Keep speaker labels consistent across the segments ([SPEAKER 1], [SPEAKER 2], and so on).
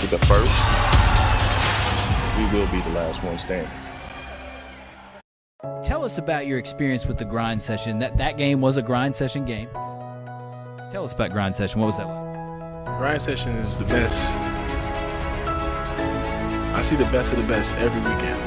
[SPEAKER 1] to the first, we will be the last one standing.
[SPEAKER 2] Tell us about your experience with the grind session. That game was a grind session game. Tell us about grind session. What was that like?
[SPEAKER 3] Grind session is the best. I see the best of the best every weekend.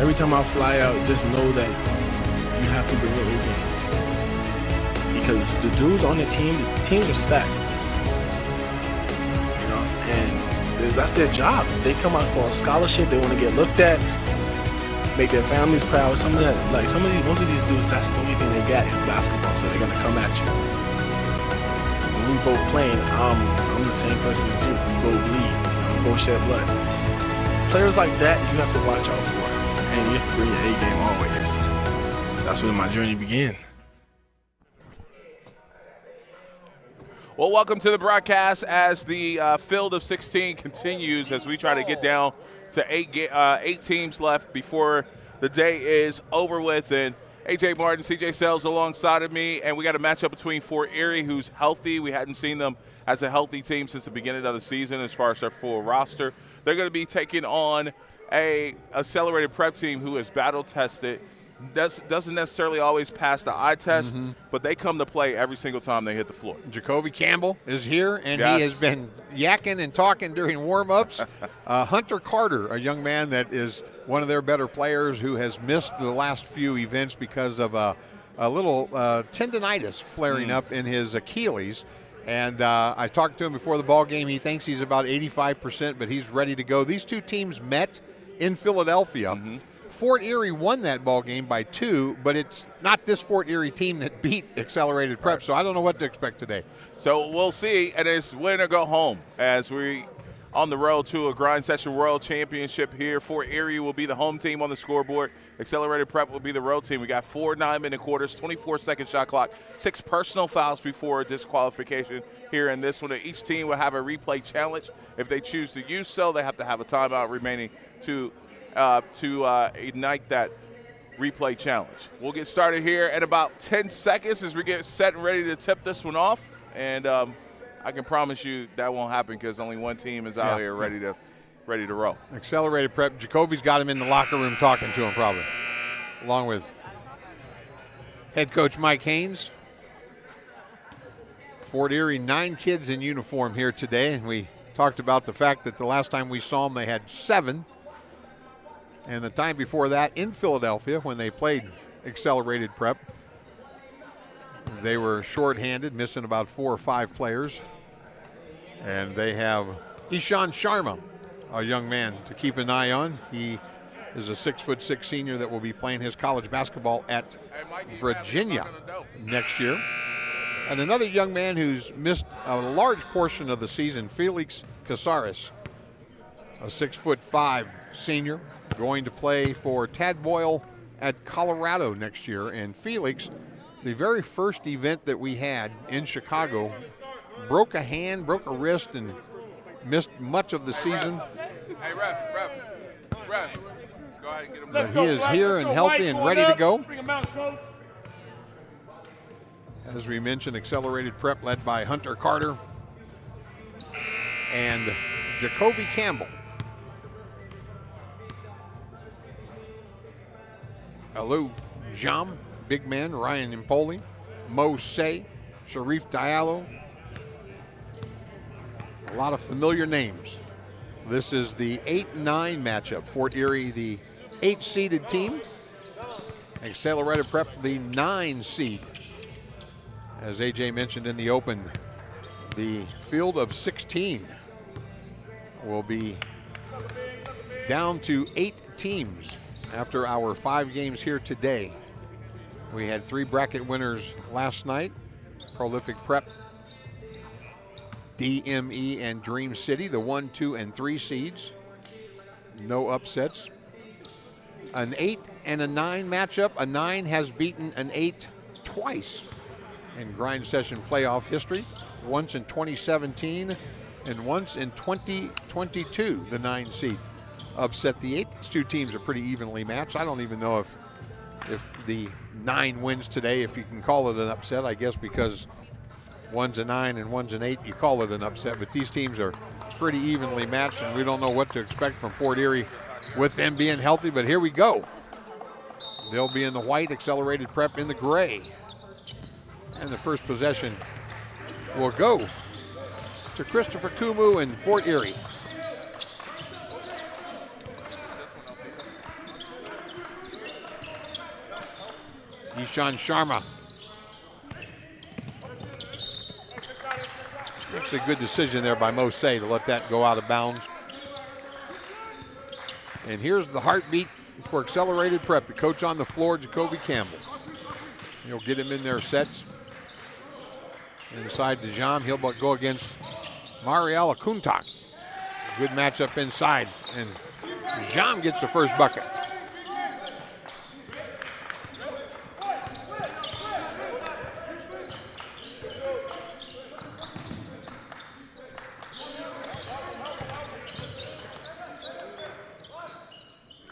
[SPEAKER 3] Every time I fly out, just know that you have to bring your A game. Because the dudes on the teams are stacked. You know, and that's their job. They come out for a scholarship, they want to get looked at, make their families proud. Most of these dudes, that's the only thing they got is basketball, so they're gonna come at you. When we both playing, I'm the same person as you. We both bleed, we both shed blood. Players like that, you have to watch out for. And you have to bring your A game always. That's when my journey began.
[SPEAKER 4] Well, welcome to the broadcast as the field of 16 continues as we try to get down to eight teams left before the day is over with. And A.J. Martin, C.J. Sells alongside of me, and we got a matchup between Fort Erie, who's healthy. We hadn't seen them as a healthy team since the beginning of the season as far as their full roster. They're going to be taking on a accelerated prep team who is battle tested, doesn't necessarily always pass the eye test, but they come to play every single time they hit the floor.
[SPEAKER 5] Jacoby Campbell is here, and he has been yakking and talking during warm-ups. Hunter Carter, a young man that is one of their better players who has missed the last few events because of a little tendonitis flaring up in his Achilles. And I talked to him before the ball game. He thinks he's about 85%, but he's ready to go. These two teams met in Philadelphia. Fort Erie won that ball game by 2, but it's not this Fort Erie team that beat Accelerated Prep, so I don't know what to expect today.
[SPEAKER 4] So we'll see, and it's win or go home as we on the road to a Grind Session World Championship here. Fort Erie will be the home team on the scoreboard. Accelerated Prep will be the road team. We got 4 9-minute quarters, 24-second shot clock, 6 personal fouls before disqualification here in this one. Each team will have a replay challenge. If they choose to use so, they have to have a timeout remaining to ignite that replay challenge. We'll get started here in about 10 seconds as we get set and ready to tip this one off. And I can promise you that won't happen because only one team is out here ready to roll.
[SPEAKER 5] Accelerated Prep. Jacoby's got him in the locker room talking to him probably, along with head coach Mike Haynes. Fort Erie, 9 kids in uniform here today, and we talked about the fact that the last time we saw them they had 7. And the time before that in Philadelphia when they played Accelerated Prep, they were shorthanded, missing about 4 or 5 players. And they have Ishan Sharma, a young man to keep an eye on. He is a 6'6" senior that will be playing his college basketball at Virginia next year. And another young man who's missed a large portion of the season, Felix Casares, a 6'5" senior, going to play for Tad Boyle at Colorado next year. And Felix, the very first event that we had in Chicago, broke a hand, broke a wrist, and missed much of the season.
[SPEAKER 4] Hey, ref. Go ahead and get him.
[SPEAKER 5] But he is here and healthy and ready to go. As we mentioned, Accelerated Prep led by Hunter Carter and Jacoby Campbell. Alou Jam, big man, Ryan Impoli, Mo Say, Sharif Diallo. A lot of familiar names. This is the 8-9 matchup. Fort Erie, the 8-seeded team. Accelerated Prep, the 9 seed. As AJ mentioned in the open, the field of 16 will be down to 8 teams after our 5 games here today. We had 3 bracket winners last night. Prolific Prep, DME, and Dream City, the 1, 2, and 3 seeds. No upsets. An 8 and a 9 matchup. A 9 has beaten an 8 twice in Grind Session playoff history. Once in 2017 and once in 2022, the 9 seed upset the 8. These two teams are pretty evenly matched. I don't even know if the 9 wins today, if you can call it an upset. I guess because one's a 9 and one's an 8, you call it an upset. But these teams are pretty evenly matched, and we don't know what to expect from Fort Erie with them being healthy. But here we go. They'll be in the white, Accelerated Prep in the gray. And the first possession will go to Christopher Kumu in Fort Erie. Ishan Sharma. It's a good decision there by Mose to let that go out of bounds. And here's the heartbeat for Accelerated Prep. The coach on the floor, Jacoby Campbell. He'll get him in their sets. Inside to Jam, he'll go against Mariela Kuntak. Good matchup inside, and Jam gets the first bucket.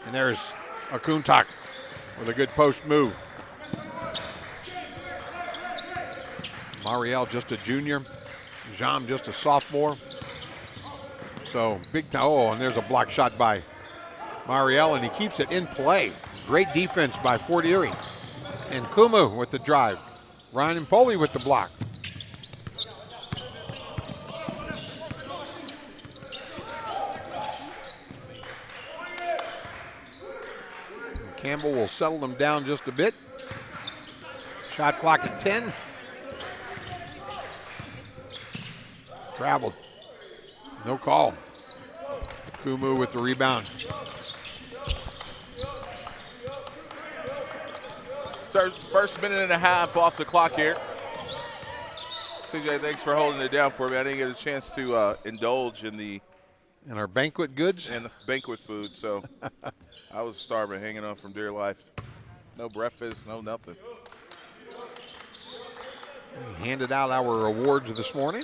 [SPEAKER 5] And there's Kuntak with a good post move. Mariel just a junior, Jam just a sophomore. So big time. Oh, and there's a block shot by Mariel, and he keeps it in play. Great defense by Fort Erie. And Kumu with the drive. Ryan Impoli with the block. And Campbell will settle them down just a bit. Shot clock at 10. Traveled. No call. Kumu with the rebound.
[SPEAKER 4] So first minute and a half off the clock here. CJ, thanks for holding it down for me. I didn't get a chance to indulge in
[SPEAKER 5] our banquet goods
[SPEAKER 4] and the banquet food, so I was starving, hanging on from dear life. No breakfast, no nothing.
[SPEAKER 5] We handed out our awards this morning.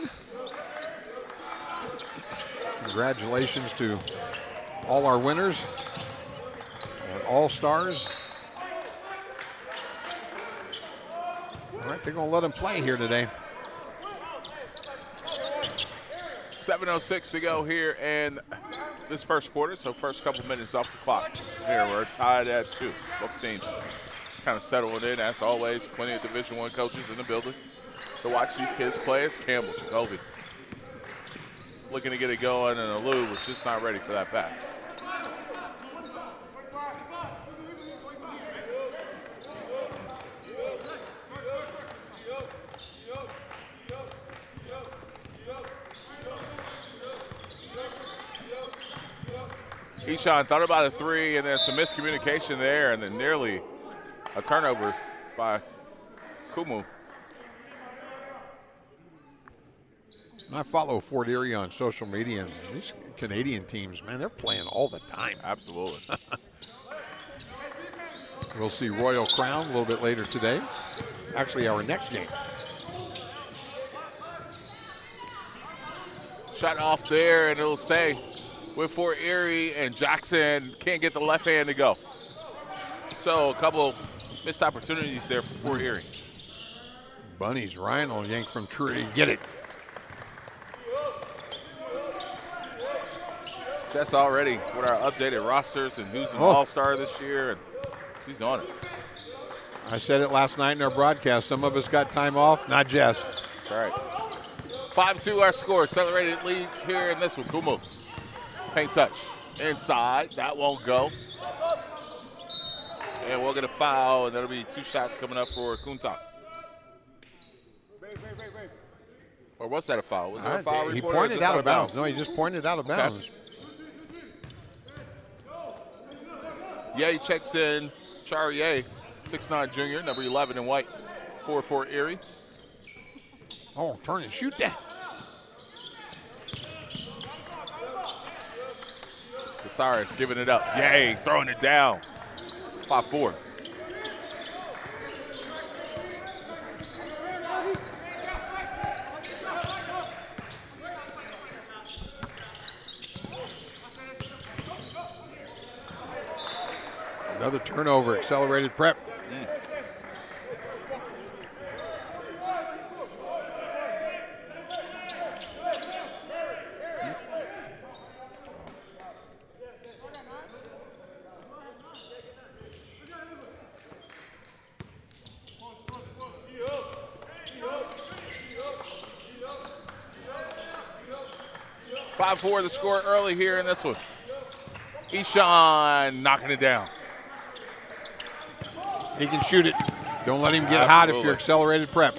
[SPEAKER 5] Congratulations to all our winners and all-stars. All right, they're going to let them play here today.
[SPEAKER 4] 7:06 to go here in this first quarter, so first couple minutes off the clock. Here, we're tied at 2. Both teams just kind of settling in, as always. Plenty of Division I coaches in the building to watch these kids play. As Campbell, Jacoby, looking to get it going, and Alou was just not ready for that pass. Ishan thought about a 3, and there's some miscommunication there, and then nearly a turnover by Kumu.
[SPEAKER 5] I follow Fort Erie on social media, and these Canadian teams, man, they're playing all the time.
[SPEAKER 4] Absolutely.
[SPEAKER 5] We'll see Royal Crown a little bit later today. Actually, our next game.
[SPEAKER 4] Shot off there, and it'll stay with Fort Erie, and Jackson can't get the left hand to go. So a couple missed opportunities there for Fort Erie.
[SPEAKER 5] Bunnies, Ryan will yank from tree. Get it.
[SPEAKER 4] That's already with our updated rosters and who's an all-star this year, and he's on it.
[SPEAKER 5] I said it last night in our broadcast. Some of us got time off, not Jess.
[SPEAKER 4] That's right. 5-2 our score. Accelerated leads here in this one. Kumu. Paint touch. Inside. That won't go. And we'll get a foul, and that'll be 2 shots coming up for Kuntak. Or was that a foul? Was that a foul?
[SPEAKER 5] He pointed out of bounds. No, he just pointed out of bounds.
[SPEAKER 4] Okay. Yeah, he checks in. Charrier, 6'9" junior, number 11 in white, for Fort Erie.
[SPEAKER 5] Oh, turn and shoot that.
[SPEAKER 4] Casares giving it up. Yay, throwing it down. 5-4.
[SPEAKER 5] Another turnover, Accelerated Prep.
[SPEAKER 4] Mm. Five 4 the score early here in this one. Eshawn knocking it down.
[SPEAKER 5] He can shoot it. Don't let him get hot if you're Accelerated Prep.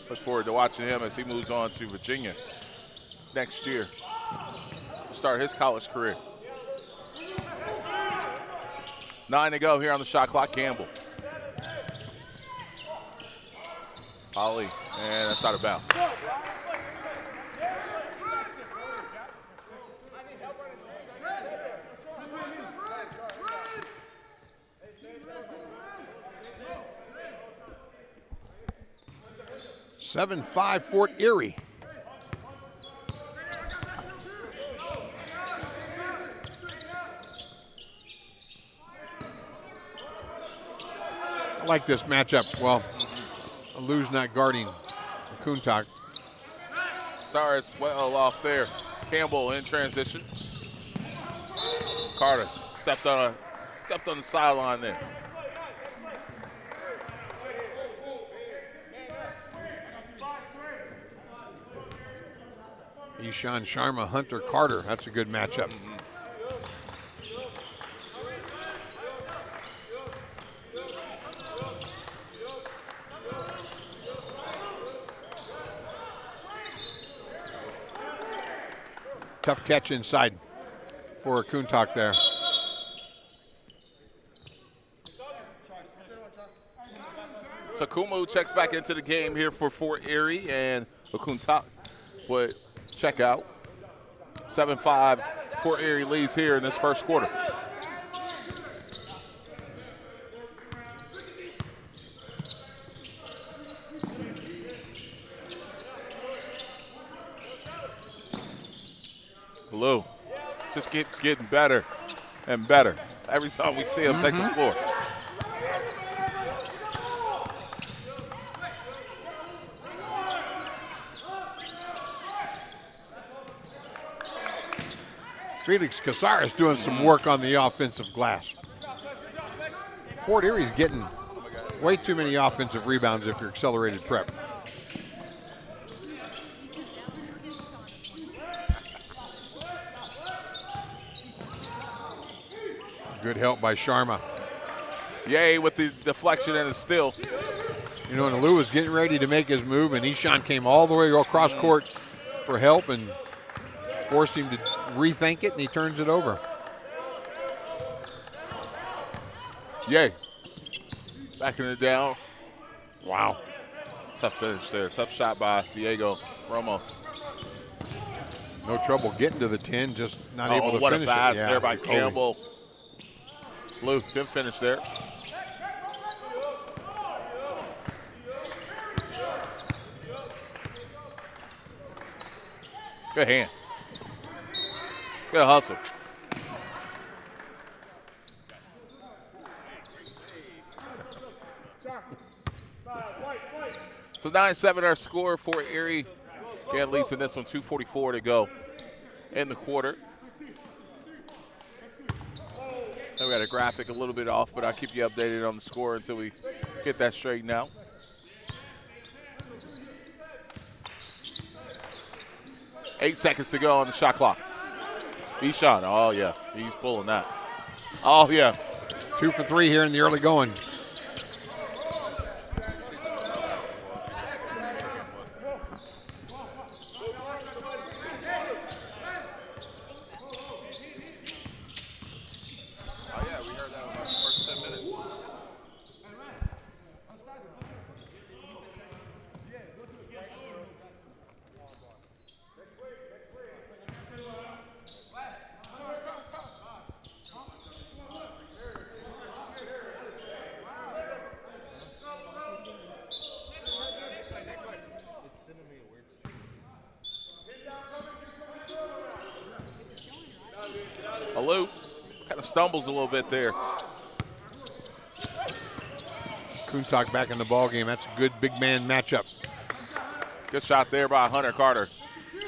[SPEAKER 4] Look forward to watching him as he moves on to Virginia next year. Start his college career. 9 to go here on the shot clock. Campbell. Ollie, and that's out of bounds.
[SPEAKER 5] Seven 5 Fort Erie. I like this matchup. Well, Alu's not guarding Kuntak.
[SPEAKER 4] Cyrus well off there. Campbell in transition. Carter stepped on the sideline there.
[SPEAKER 5] Ishan Sharma, Hunter Carter. That's a good matchup. Tough catch inside for Kuntak there.
[SPEAKER 4] So Kumu checks back into the game here for Fort Erie, and Kuntak would check out. 7-5 Fort Erie leads here in this first quarter. Lou just keeps getting better and better every time we see him take the floor.
[SPEAKER 5] Felix Casares doing some work on the offensive glass. Fort Erie's getting way too many offensive rebounds if you're Accelerated Prep. Good help by Sharma.
[SPEAKER 4] Yay with the deflection and the steal.
[SPEAKER 5] You know, and Lou was getting ready to make his move, and Ishan came all the way across court for help and forced him to rethink it, and he turns it over.
[SPEAKER 4] Yay. Backing it down. Wow. Tough finish there. Tough shot by Diego Ramos.
[SPEAKER 5] No trouble getting to the 10, just not able to finish it.
[SPEAKER 4] What a pass there by
[SPEAKER 5] Kobe.
[SPEAKER 4] Campbell. Luke didn't finish there. Good hand. Good hustle. So 9-7 our score for Erie. Again, leads in this one, 2:44 to go in the quarter. We got a graphic a little bit off, but I'll keep you updated on the score until we get that straightened out. Eight seconds to go on the shot clock. Eshawn, oh yeah, he's pulling that. Oh yeah.
[SPEAKER 5] 2 for 3 here in the early going.
[SPEAKER 4] Kind of stumbles a little bit there.
[SPEAKER 5] Kuntak back in the ball game. That's a good big man matchup.
[SPEAKER 4] Good shot there by Hunter Carter. It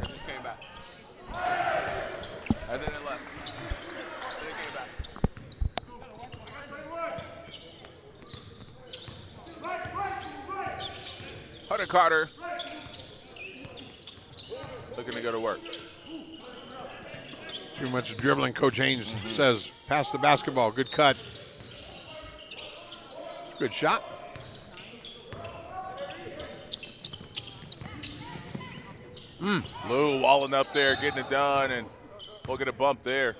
[SPEAKER 4] just came back. And then it left. Then it came back. Hunter Carter looking to go to work.
[SPEAKER 5] Too much dribbling. Coach Haynes says, pass the basketball. Good cut. Good shot.
[SPEAKER 4] Lou walling up there, getting it done, and we'll get a bump there.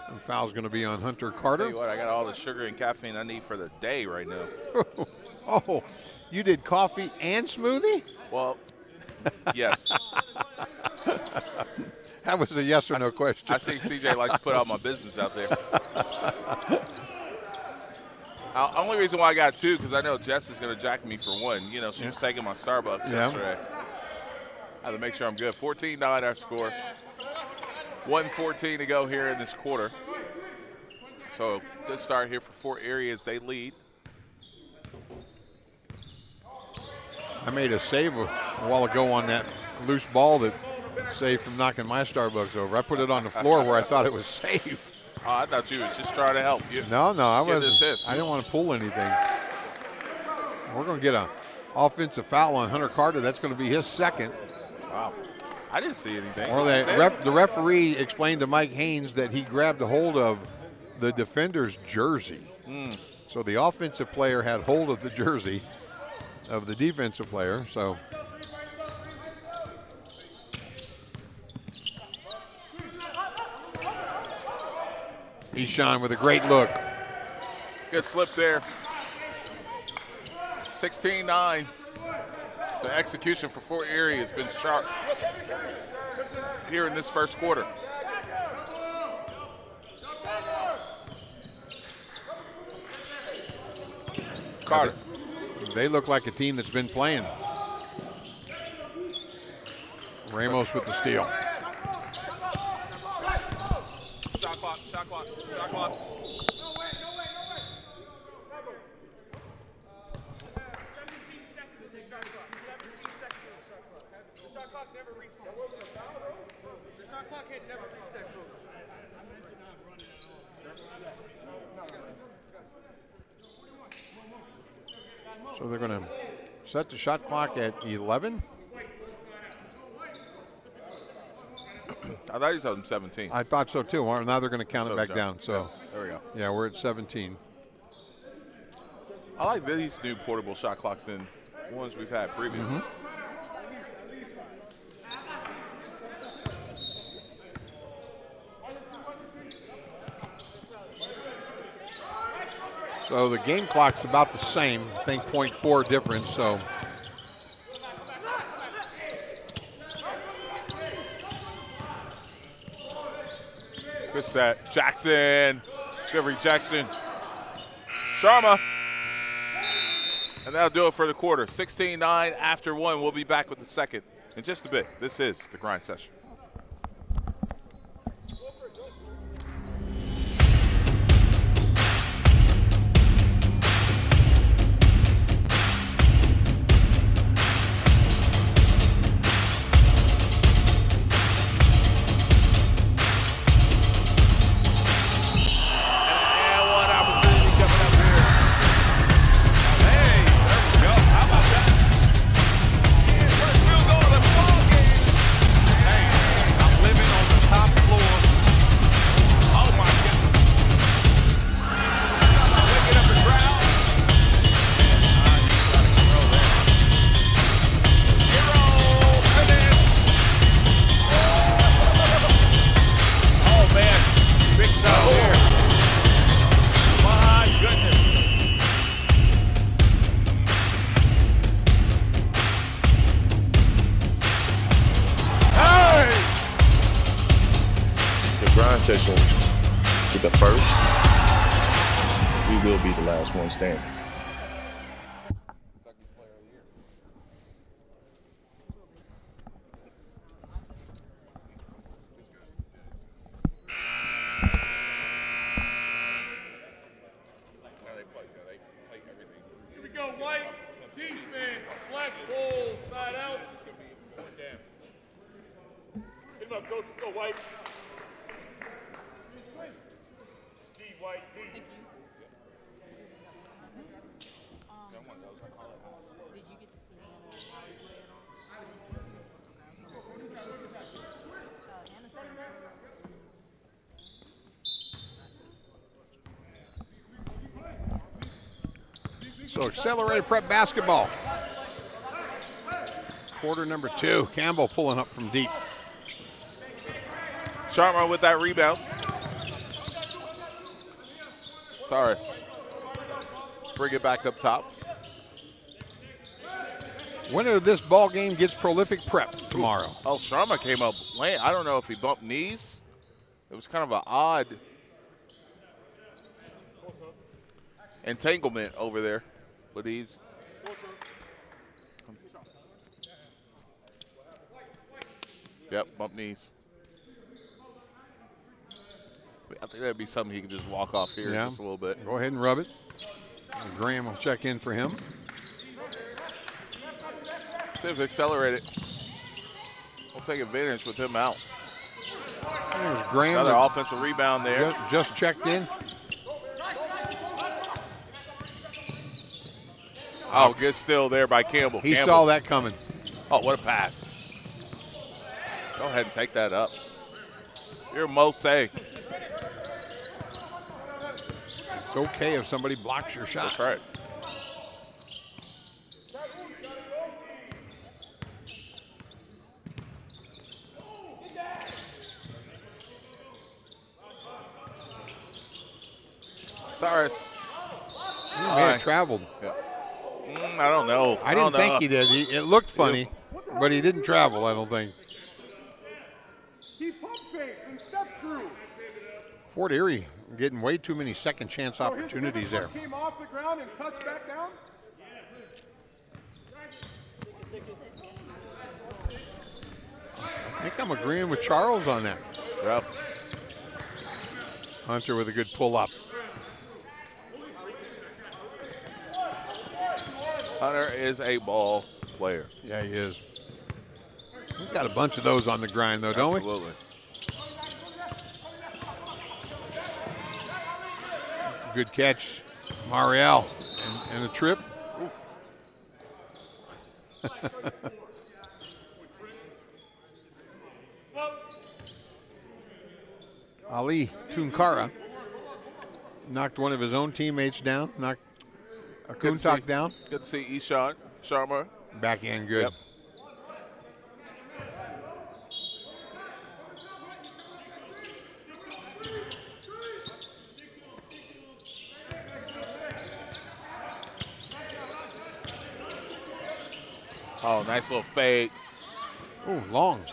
[SPEAKER 5] And foul's going to be on Hunter
[SPEAKER 4] Tell
[SPEAKER 5] Carter.
[SPEAKER 4] you what, I got all the sugar and caffeine I need for the day right now.
[SPEAKER 5] Oh, you did coffee and smoothie?
[SPEAKER 4] Well, yes.
[SPEAKER 5] That was a yes or no question.
[SPEAKER 4] I see CJ likes to put out my business out there. Only reason why I got two, because I know Jess is going to jack me for one. You know, she was taking my Starbucks yesterday. I have to make sure I'm good. 14-9 our score. 1:14 to go here in this quarter. So good start here for Fort Erie as they lead.
[SPEAKER 5] I made a save a while ago on that loose ball that saved from knocking my Starbucks over. I put it on the floor where I thought it was safe.
[SPEAKER 4] Oh, I thought you were just trying to help you.
[SPEAKER 5] No, I
[SPEAKER 4] Get
[SPEAKER 5] wasn't.
[SPEAKER 4] assist.
[SPEAKER 5] I didn't want to pull anything. We're going to get an offensive foul on Hunter Carter. That's going to be his second.
[SPEAKER 4] Wow. I didn't see anything.
[SPEAKER 5] Or the referee explained to Mike Haynes that he grabbed a hold of the defender's jersey. So the offensive player had hold of the jersey of the defensive player. So Eshan with a great look.
[SPEAKER 4] Good slip there. 16-9. The execution for Fort Erie has been sharp here in this first quarter. Carter.
[SPEAKER 5] They look like a team that's been playing. Ramos with the steal.
[SPEAKER 4] Shot clock, shot clock, shot clock.
[SPEAKER 5] So they're going to set the shot clock at 11.
[SPEAKER 4] I thought you said 17.
[SPEAKER 5] I thought so too. Well, now they're going to count it back down. So
[SPEAKER 4] there we go.
[SPEAKER 5] yeah, we're at 17.
[SPEAKER 4] I like these new portable shot clocks than ones we've had previously.
[SPEAKER 5] So the game clock's about the same. I think 0.4 difference. So
[SPEAKER 4] Good set. Jackson. Good rejection. Sharma. And that'll do it for the quarter. 16-9 after one. We'll be back with the second in just a bit. This is the grind session.
[SPEAKER 1] Session with the first, we will be the last one standing.
[SPEAKER 6] Here we go, White. Defense. Black ball. Side out. Damn. Hit him up, coach. Let's go, White. D, White. D.
[SPEAKER 7] Did you get to see Anna and Holly play at all? Anna's playing.
[SPEAKER 5] So accelerated prep basketball. Quarter number 2. Campbell pulling up from deep.
[SPEAKER 4] Sharma with that rebound. Saris. Bring it back up top.
[SPEAKER 5] Winner of this ball game gets prolific prep tomorrow.
[SPEAKER 4] Oh, Sharma came up late. I don't know if he bumped knees. It was kind of an odd entanglement over there. But he's bump knees. I think that'd be something he could just walk off here just a little bit.
[SPEAKER 5] Go ahead and rub it. And Graham will check in for him.
[SPEAKER 4] See if accelerate it. We'll take advantage with him out.
[SPEAKER 5] There's Graham.
[SPEAKER 4] Another offensive rebound there.
[SPEAKER 5] Just checked in.
[SPEAKER 4] Oh, good steal there by Campbell.
[SPEAKER 5] He
[SPEAKER 4] Campbell.
[SPEAKER 5] saw that coming.
[SPEAKER 4] Oh, what a pass. Go ahead and take that up. You're Mo Say.
[SPEAKER 5] It's okay if somebody blocks your shot.
[SPEAKER 4] That's right. Saris.
[SPEAKER 5] He may have traveled.
[SPEAKER 4] Yeah. I don't know.
[SPEAKER 5] I didn't think he did. It looked funny, but he didn't travel, I don't think.
[SPEAKER 6] He pump fake and step through.
[SPEAKER 5] Fort Erie getting way too many second chance opportunities there.
[SPEAKER 6] Came off the ground and touched back down.
[SPEAKER 5] I think I'm agreeing with Charles on that.
[SPEAKER 4] Yep.
[SPEAKER 5] Hunter with a good pull up.
[SPEAKER 4] Hunter is a ball player.
[SPEAKER 5] Yeah, he is. We've got a bunch of those on the grind, though, don't we?
[SPEAKER 4] Absolutely.
[SPEAKER 5] Good catch, Mariel, and a trip. Ali Tunkara knocked one of his own teammates down, knocked a Kuntak down.
[SPEAKER 4] Good to see Ishan Sharma.
[SPEAKER 5] Backhand good.
[SPEAKER 4] Yep. Oh, nice little fade.
[SPEAKER 5] Ooh, long.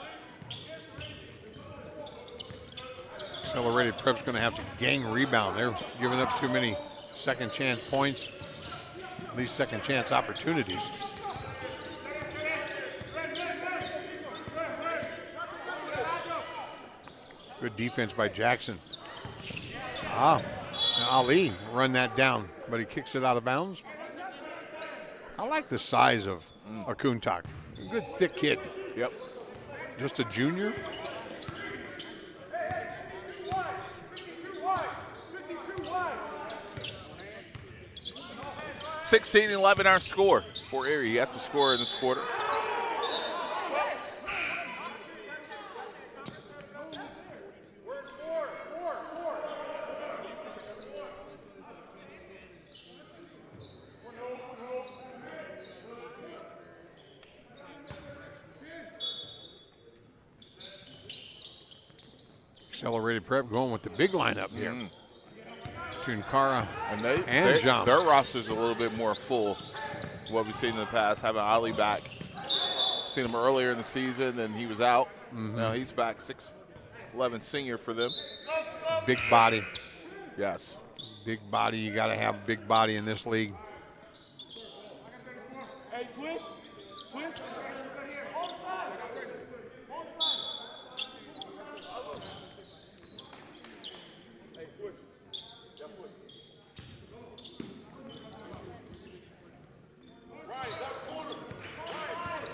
[SPEAKER 5] Accelerated prep's going to have to gang rebound. They're giving up too many second chance points, at least second chance opportunities. Good defense by Jackson. Now Ali run that down, but he kicks it out of bounds. I like the size of Akuntak. Good thick kid.
[SPEAKER 4] Yep.
[SPEAKER 5] Just a junior.
[SPEAKER 4] 16-11 our score for Erie. You have to score in this quarter.
[SPEAKER 5] Accelerated prep going with the big lineup here. Tunkara
[SPEAKER 4] And
[SPEAKER 5] Jump.
[SPEAKER 4] their roster's a little bit more full than what we've seen in the past, having Ali back. Seen him earlier in the season, and he was out. Now he's back, 6'11" senior for them.
[SPEAKER 5] Big body.
[SPEAKER 4] Yes.
[SPEAKER 5] Big body, you got to have big body in this league.
[SPEAKER 6] Hey, twist. Twist. Hey, switch. Yeah, switch. Right, that corner. Right.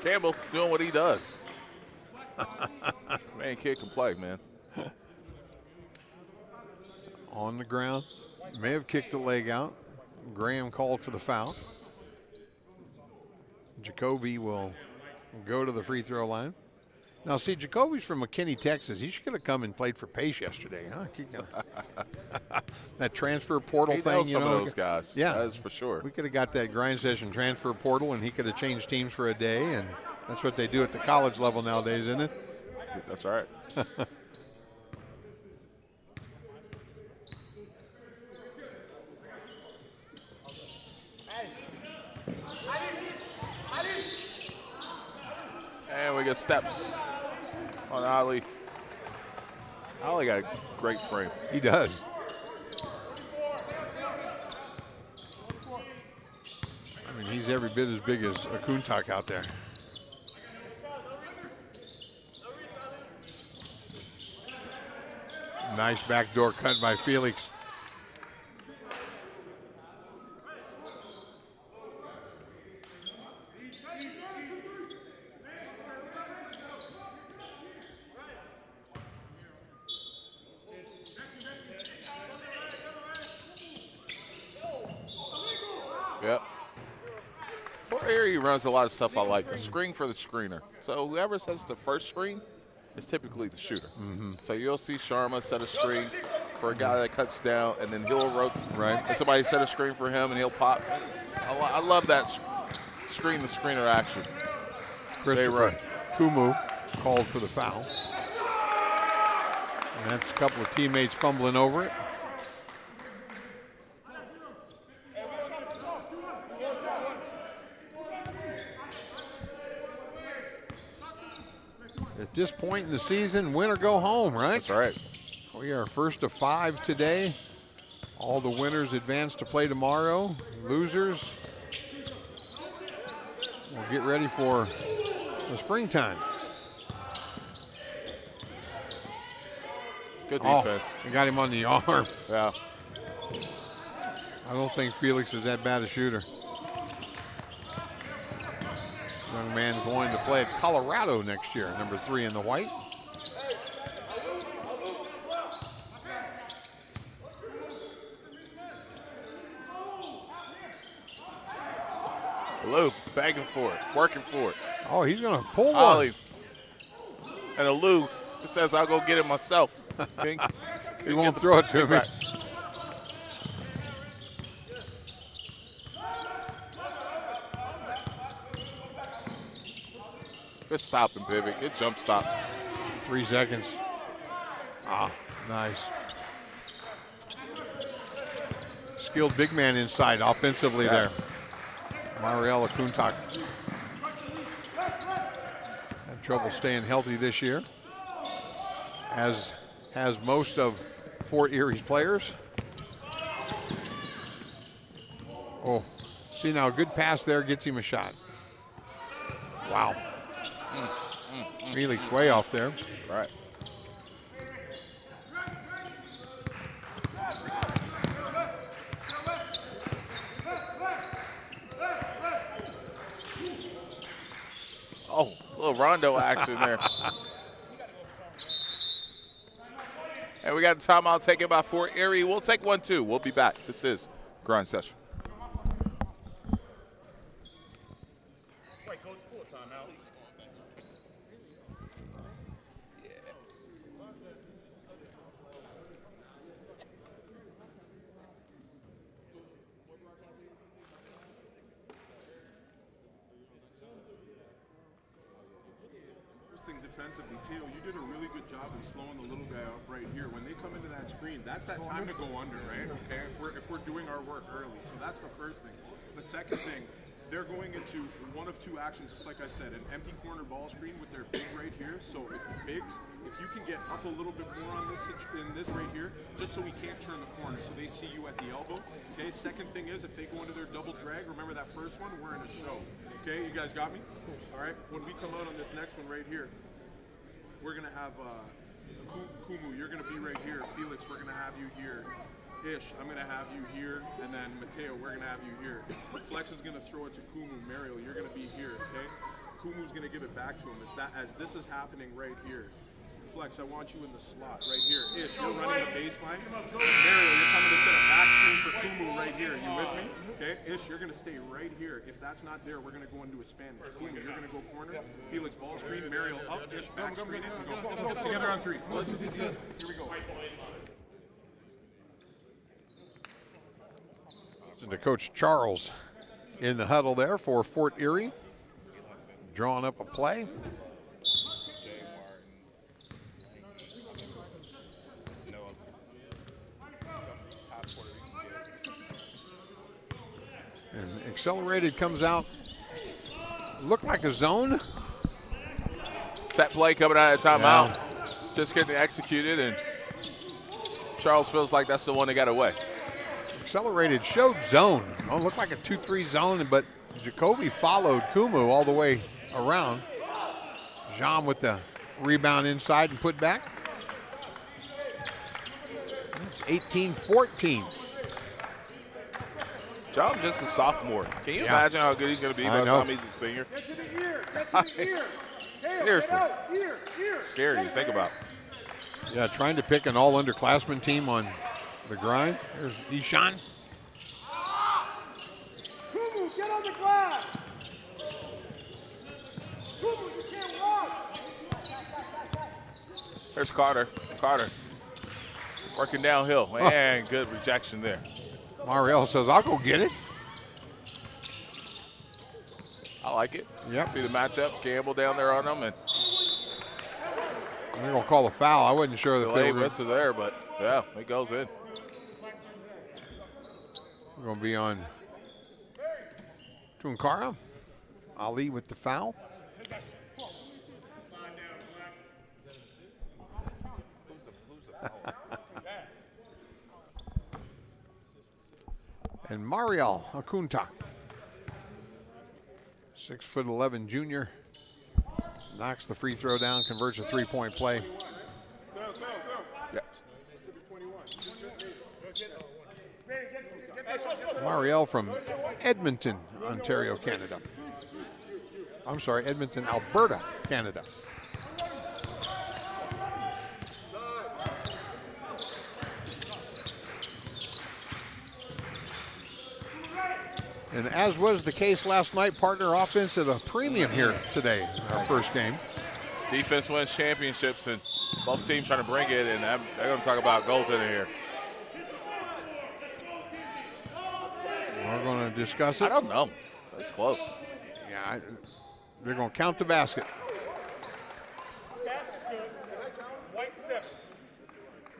[SPEAKER 4] Campbell doing what he does. Man, kid can play, man.
[SPEAKER 5] On the ground. May have kicked the leg out. Graham called for the foul. Jacoby will go to the free throw line. Now, see, Jacoby's from McKinney, Texas. He should have come and played for Pace yesterday, huh? That transfer portal
[SPEAKER 4] He
[SPEAKER 5] thing,
[SPEAKER 4] knows
[SPEAKER 5] you
[SPEAKER 4] some
[SPEAKER 5] know.
[SPEAKER 4] of those guys.
[SPEAKER 5] Yeah.
[SPEAKER 4] That is for sure.
[SPEAKER 5] We could have got that grind session transfer portal, and he could have changed teams for a day, and that's what they do at the college level nowadays, isn't it?
[SPEAKER 4] That's right. And we get steps on Ali. Ali got a great frame.
[SPEAKER 5] He does. I mean, he's every bit as big as Akuntak out there. Nice backdoor cut by Felix.
[SPEAKER 4] Yep. For Erie runs a lot of stuff I like. A screen for the screener. So whoever sets the first screen is typically the shooter. So you'll see Sharma set a screen for a guy that cuts down, and then he'll rotate.
[SPEAKER 5] Right.
[SPEAKER 4] And somebody set a screen for him, and he'll pop. I love that screen the screener action. They run.
[SPEAKER 5] Kumu called for the foul. And that's a couple of teammates fumbling over it. At this point in the season, win or go home, right?
[SPEAKER 4] That's right.
[SPEAKER 5] We are first of 5 today. All the winners advance to play tomorrow. Losers will get ready for the springtime.
[SPEAKER 4] Good defense.
[SPEAKER 5] He got him on the arm.
[SPEAKER 4] Yeah.
[SPEAKER 5] I don't think Felix is that bad a shooter. Young man going to play at Colorado next year, number 3 in the white.
[SPEAKER 4] Lou begging for it, working for it.
[SPEAKER 5] Oh, he's going to pull one.
[SPEAKER 4] Ollie. And a Lou just says, I'll go get it myself.
[SPEAKER 5] He won't throw it to me.
[SPEAKER 4] Good stop and pivot. Good jump stop.
[SPEAKER 5] 3 seconds. Ah, nice. Skilled big man inside offensively there. Mariella Kuntak. Had trouble staying healthy this year, as has most of Fort Erie's players. Oh, see now, a good pass there gets him a shot. Wow. Felix way off there.
[SPEAKER 4] Right. Oh, a little rondo action there. And we got a timeout taken by Fort Erie. We'll take one, too. We'll be back. This is Grind Session.
[SPEAKER 6] Wait, coach, full timeout.
[SPEAKER 1] Defensively, Teo, you did a really good job in slowing the little guy up right here. When they come into that screen, that's that time to go under, right? Okay, if we're doing our work early, so that's the first thing. The second thing, they're going into one of two actions, just like I said, an empty corner ball screen with their big right here. So if you can get up a little bit more on this in this right here, just so we can't turn the corner, so they see you at the elbow. Okay. Second thing is, if they go into their double drag, remember that first one, we're in a show. Okay, you guys got me? All right. When we come out on this next one right here, we're gonna have Kumu. You're gonna be right here. Felix, we're gonna have you here. Ish, I'm gonna have you here, and then Mateo, we're gonna have you here. Flex is gonna throw it to Kumu. Mario, you're gonna be here, okay? Kumu's gonna give it back to him. As this is happening right here. Flex, I want you in the slot right here. Ish, you're running the baseline. Mario, you're coming to set a back screen for Kumu right here. You with me? Okay. Ish, you're gonna stay right here. If that's not there, we're gonna go into a Spanish. Kumu, you're gonna go corner. Felix, ball screen. Mario up. Ish, back screen it. Let's go together on 3. Here we go.
[SPEAKER 5] To Coach Charles in the huddle there for Fort Erie, drawing up a play. And accelerated comes out, looked like a zone.
[SPEAKER 4] Set play coming out of timeout, just getting executed, and Charles feels like that's the one that got away.
[SPEAKER 5] Accelerated showed zone. Oh, looked like a 2-3 zone, but Jacoby followed Kumu all the way around. Jean with the rebound inside and put back. It's 18-14.
[SPEAKER 4] John just a sophomore. Can you imagine how good he's going to be by the time he's a senior? Seriously. Scary to think about.
[SPEAKER 5] Yeah, trying to pick an all-underclassmen team on the grind. There's Ishan.
[SPEAKER 6] Kumu, get on the glass. Kumu, you can't run.
[SPEAKER 4] There's Carter. Carter working downhill. Man, good rejection there.
[SPEAKER 5] Mariel says, I'll go get it.
[SPEAKER 4] I like it.
[SPEAKER 5] Yep.
[SPEAKER 4] See the matchup. Gamble down there on them. And
[SPEAKER 5] they're going to call a foul. I wasn't sure that they were
[SPEAKER 4] whistle there, but yeah, it goes in.
[SPEAKER 5] We're going to be on Tunkara. Ali with the foul. And Mariel Akunta, 6'11" junior, knocks the free throw down, converts a three-point play.
[SPEAKER 4] Yep.
[SPEAKER 5] Mariel from Edmonton, Ontario, Canada. I'm sorry, Edmonton, Alberta, Canada. And as was the case last night, partner offense at a premium here today, our first game.
[SPEAKER 4] Defense wins championships, and both teams trying to bring it, and they're going to talk about goaltending here.
[SPEAKER 5] We're going to discuss it.
[SPEAKER 4] I don't know. That's close.
[SPEAKER 5] Yeah, they're going to count the basket.
[SPEAKER 6] Basket's good. White 7.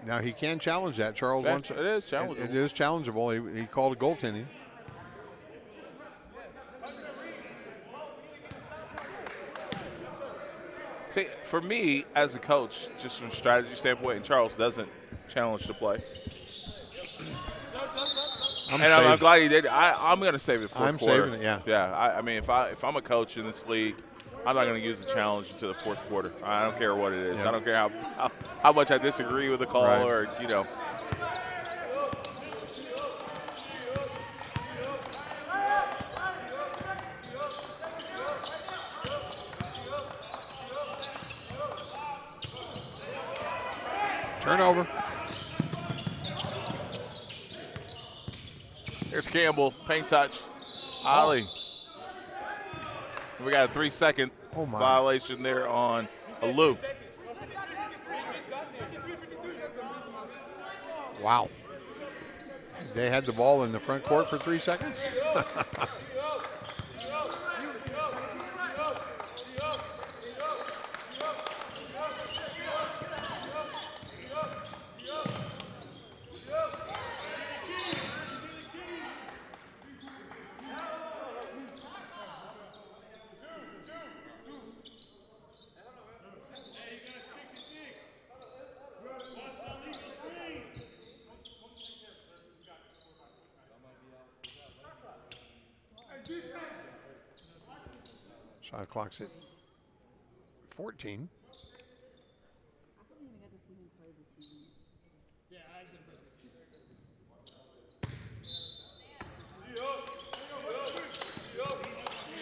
[SPEAKER 5] Now he can challenge that. Charles wants
[SPEAKER 4] It is challengeable.
[SPEAKER 5] It is challengeable. He called it goaltending.
[SPEAKER 4] See, for me as a coach, just from a strategy standpoint, and Charles doesn't challenge the play. I'm glad he did. I'm going to save it for the fourth quarter.
[SPEAKER 5] I'm saving it, yeah.
[SPEAKER 4] Yeah, I mean, if I'm a coach in this league, I'm not going to use the challenge until the fourth quarter. I don't care what it is.
[SPEAKER 5] Yeah.
[SPEAKER 4] I don't care how much I disagree with the call or, you know.
[SPEAKER 5] Turnover.
[SPEAKER 4] Here's Campbell, paint touch. Ollie. We got a 3-second violation there on a loop.
[SPEAKER 5] Wow. They had the ball in the front court for 3 seconds? Shot clock's at 14.
[SPEAKER 7] I haven't even got to see him play this season.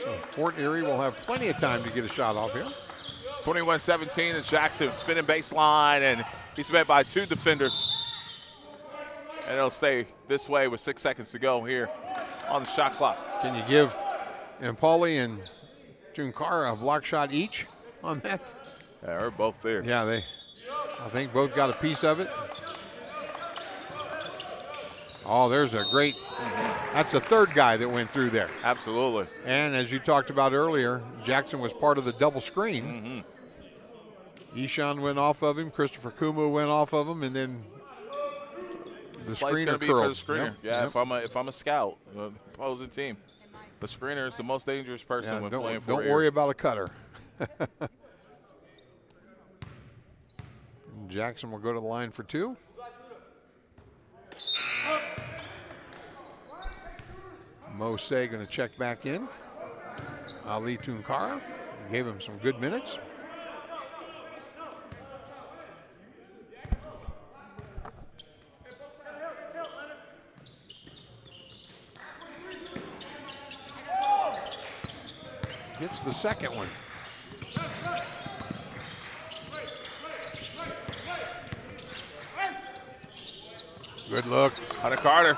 [SPEAKER 5] So Fort Erie will have plenty of time to get a shot off here.
[SPEAKER 4] 21-17 is Jackson spinning baseline, and he's met by 2 defenders. And it'll stay this way with 6 seconds to go here on the shot clock.
[SPEAKER 5] Can you give Impoli and Tunkara a block shot each on that?
[SPEAKER 4] Yeah, they're both there.
[SPEAKER 5] Yeah, I think both got a piece of it. Oh, there's a great, that's a third guy that went through there.
[SPEAKER 4] Absolutely.
[SPEAKER 5] And as you talked about earlier, Jackson was part of the double screen. Ishan went off of him, Christopher Kumu went off of him, and then the
[SPEAKER 4] Play's
[SPEAKER 5] screener
[SPEAKER 4] going to be
[SPEAKER 5] curled.
[SPEAKER 4] for the screener.
[SPEAKER 5] Yep,
[SPEAKER 4] Yeah,
[SPEAKER 5] yep.
[SPEAKER 4] if I'm a scout, opposing team, the screener is the most dangerous person
[SPEAKER 5] Yeah,
[SPEAKER 4] when playing for
[SPEAKER 5] don't
[SPEAKER 4] Erie.
[SPEAKER 5] worry about a cutter. Jackson will go to the line for 2. Mo Say going to check back in. Ali Tunkara gave him some good minutes. Gets the second one. Good look.
[SPEAKER 4] Hunter Carter.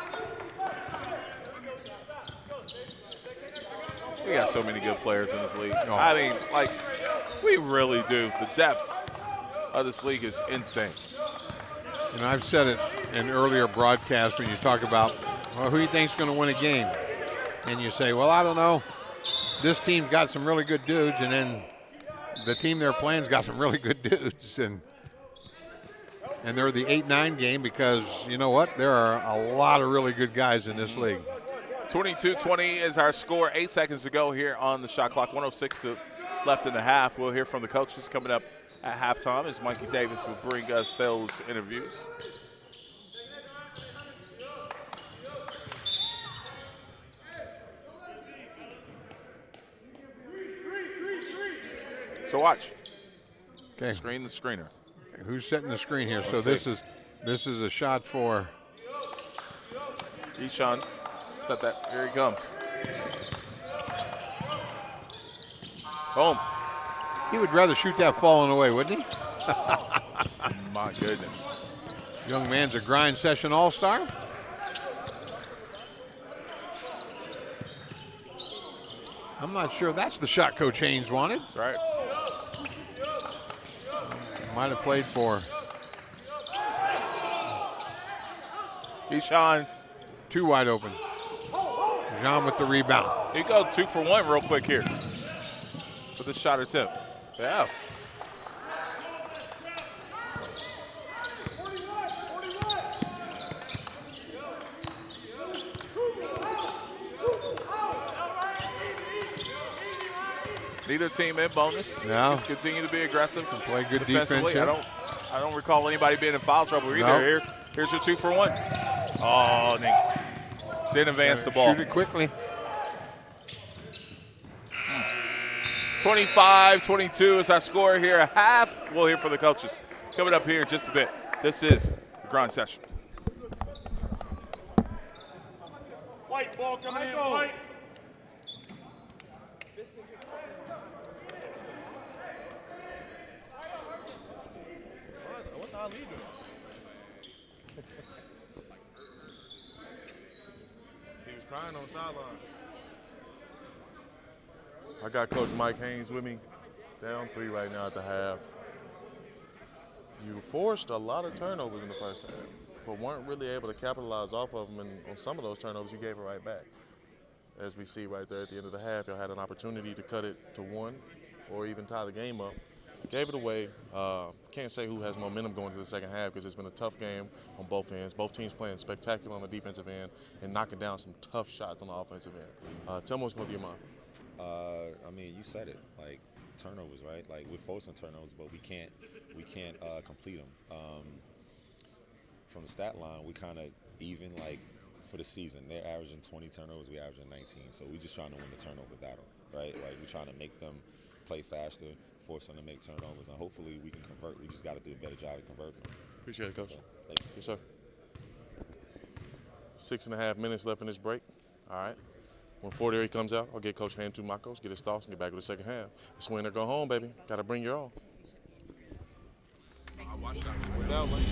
[SPEAKER 4] We got so many good players in this league.
[SPEAKER 5] Oh.
[SPEAKER 4] I mean, like, we really do. The depth of this league is insane.
[SPEAKER 5] And I've said it in earlier broadcasts when you talk about, well, who you think's going to win a game? And you say, well, I don't know. This team got some really good dudes, and then the team they're playing's got some really good dudes. And they're the 8-9 game because, you know what? There are a lot of really good guys in this league.
[SPEAKER 4] 22-20 is our score. 8 seconds to go here on the shot clock. 106 left in the half. We'll hear from the coaches coming up at halftime as Mikey Davis will bring us those interviews. So watch.
[SPEAKER 5] Okay.
[SPEAKER 4] Screen the screener.
[SPEAKER 5] Who's setting the screen here? So
[SPEAKER 4] Let's
[SPEAKER 5] this is a shot for
[SPEAKER 4] Ishan. Set that. Here he comes. Boom.
[SPEAKER 5] he would rather shoot that falling away, wouldn't he?
[SPEAKER 4] My goodness.
[SPEAKER 5] Young man's a grind session all-star. I'm not sure that's the shot Coach Haynes wanted.
[SPEAKER 4] That's right.
[SPEAKER 5] Might have played for
[SPEAKER 4] Ishan.
[SPEAKER 5] 2 wide open. Jean with the rebound.
[SPEAKER 4] He go 2 for 1 real quick here for the shot attempt. Yeah. Neither team in bonus.
[SPEAKER 5] No.
[SPEAKER 4] Just continue to be aggressive.
[SPEAKER 5] Play good
[SPEAKER 4] defensively.
[SPEAKER 5] defense.
[SPEAKER 4] I don't recall anybody being in foul trouble either.
[SPEAKER 5] No.
[SPEAKER 4] Here's your 2 for 1. Oh, Nick. Didn't advance the ball.
[SPEAKER 5] Shoot it quickly.
[SPEAKER 4] 25-22 is our score here. A half. We'll hear from the coaches coming up here in just a bit. This is the grind session.
[SPEAKER 6] White ball coming in, white.
[SPEAKER 8] What's Ali doing? He was crying on the sideline. I got Coach Mike Haynes with me, down 3 right now at the half. You forced a lot of turnovers in the first half, but weren't really able to capitalize off of them, and on some of those turnovers, you gave it right back. As we see right there at the end of the half, you had an opportunity to cut it to 1 or even tie the game up. Gave it away. Can't say who has momentum going to the second half because it's been a tough game on both ends. Both teams playing spectacular on the defensive end and knocking down some tough shots on the offensive end. Tell me what's going to be your mind.
[SPEAKER 9] I mean, you said it, like turnovers, right? Like we're forcing turnovers, but we can't complete them. From the stat line, we kind of even like for the season. They're averaging 20 turnovers, we're averaging 19. So we're just trying to win the turnover battle, right? Like we're trying to make them play faster, force them to make turnovers, and hopefully we can convert. We just got to do a better job of converting them.
[SPEAKER 8] Appreciate it, Coach.
[SPEAKER 9] So, thank you.
[SPEAKER 8] Yes, sir. 6.5 minutes left in this break. All right. When Fort Erie comes out, I'll get Coach hand to my coach, get his thoughts, and get back with the second half. It's win or go home, baby. Got to bring your all.
[SPEAKER 4] I watched that.
[SPEAKER 8] Without, like,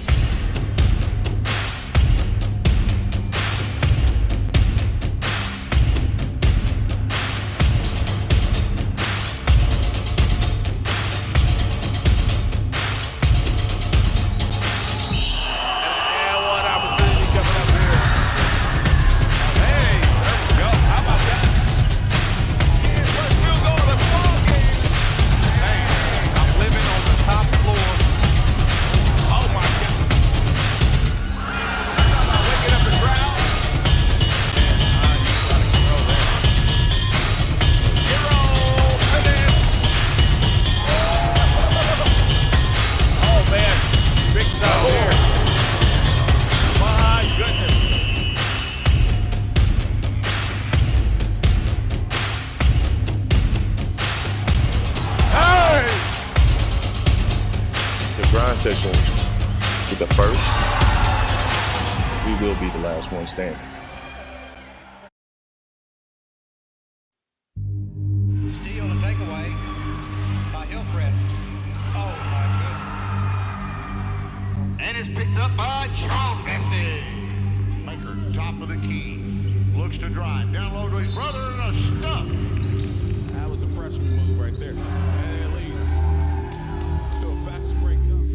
[SPEAKER 10] session with the first, we will be the last one standing.
[SPEAKER 11] Steal and takeaway by Hillcrest. Oh my goodness. And it's picked up by Charles Bessie. Maker, top of the key. Looks to drive. Down low to his brother and a stuff.
[SPEAKER 1] That was a freshman move right there. And it leads to a fast break dunk.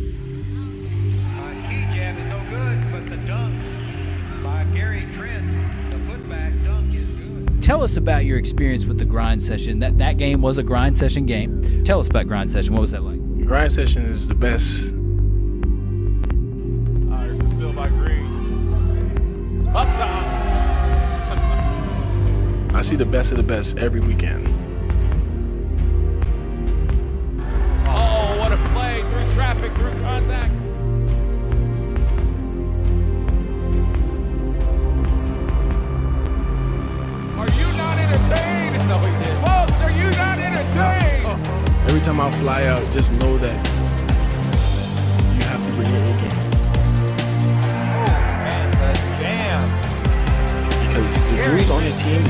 [SPEAKER 11] Key jab is no good, but the dunk by Gary Trent, the putback dunk is good.
[SPEAKER 2] Tell us about your experience with the grind session. That game was a grind session game. Tell us about grind session. What was that like?
[SPEAKER 3] Grind session is the best.
[SPEAKER 6] There's a steal by Green. Up top.
[SPEAKER 3] I see the best of the best every weekend.
[SPEAKER 6] Oh, what a play. Through traffic, through contact. Are you not entertained? No, he did. Folks, are you not entertained?
[SPEAKER 3] Every time I fly out, just know that you have to bring your A game.
[SPEAKER 11] And the jam.
[SPEAKER 3] Because the dudes on your team,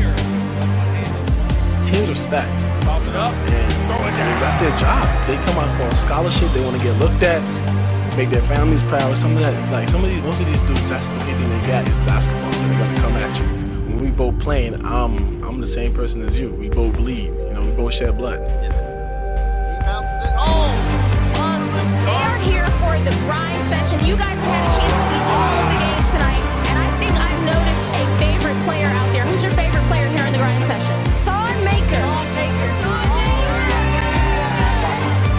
[SPEAKER 3] teams are stacked.
[SPEAKER 6] Toss it up.
[SPEAKER 3] And that's their job. They come out for a scholarship, they want to get looked at, make their families proud. Most of these dudes, that's the only thing they got is basketball, so they're gonna come at you. When we both playing, I'm the same person as you. We both bleed, we both shed blood.
[SPEAKER 11] He bounces it. Oh!
[SPEAKER 12] They are here for the grind session. You guys have had a chance to see all of the games tonight, and I think I've noticed a favorite player out there. Who's your favorite player here in the grind session? Thon Maker.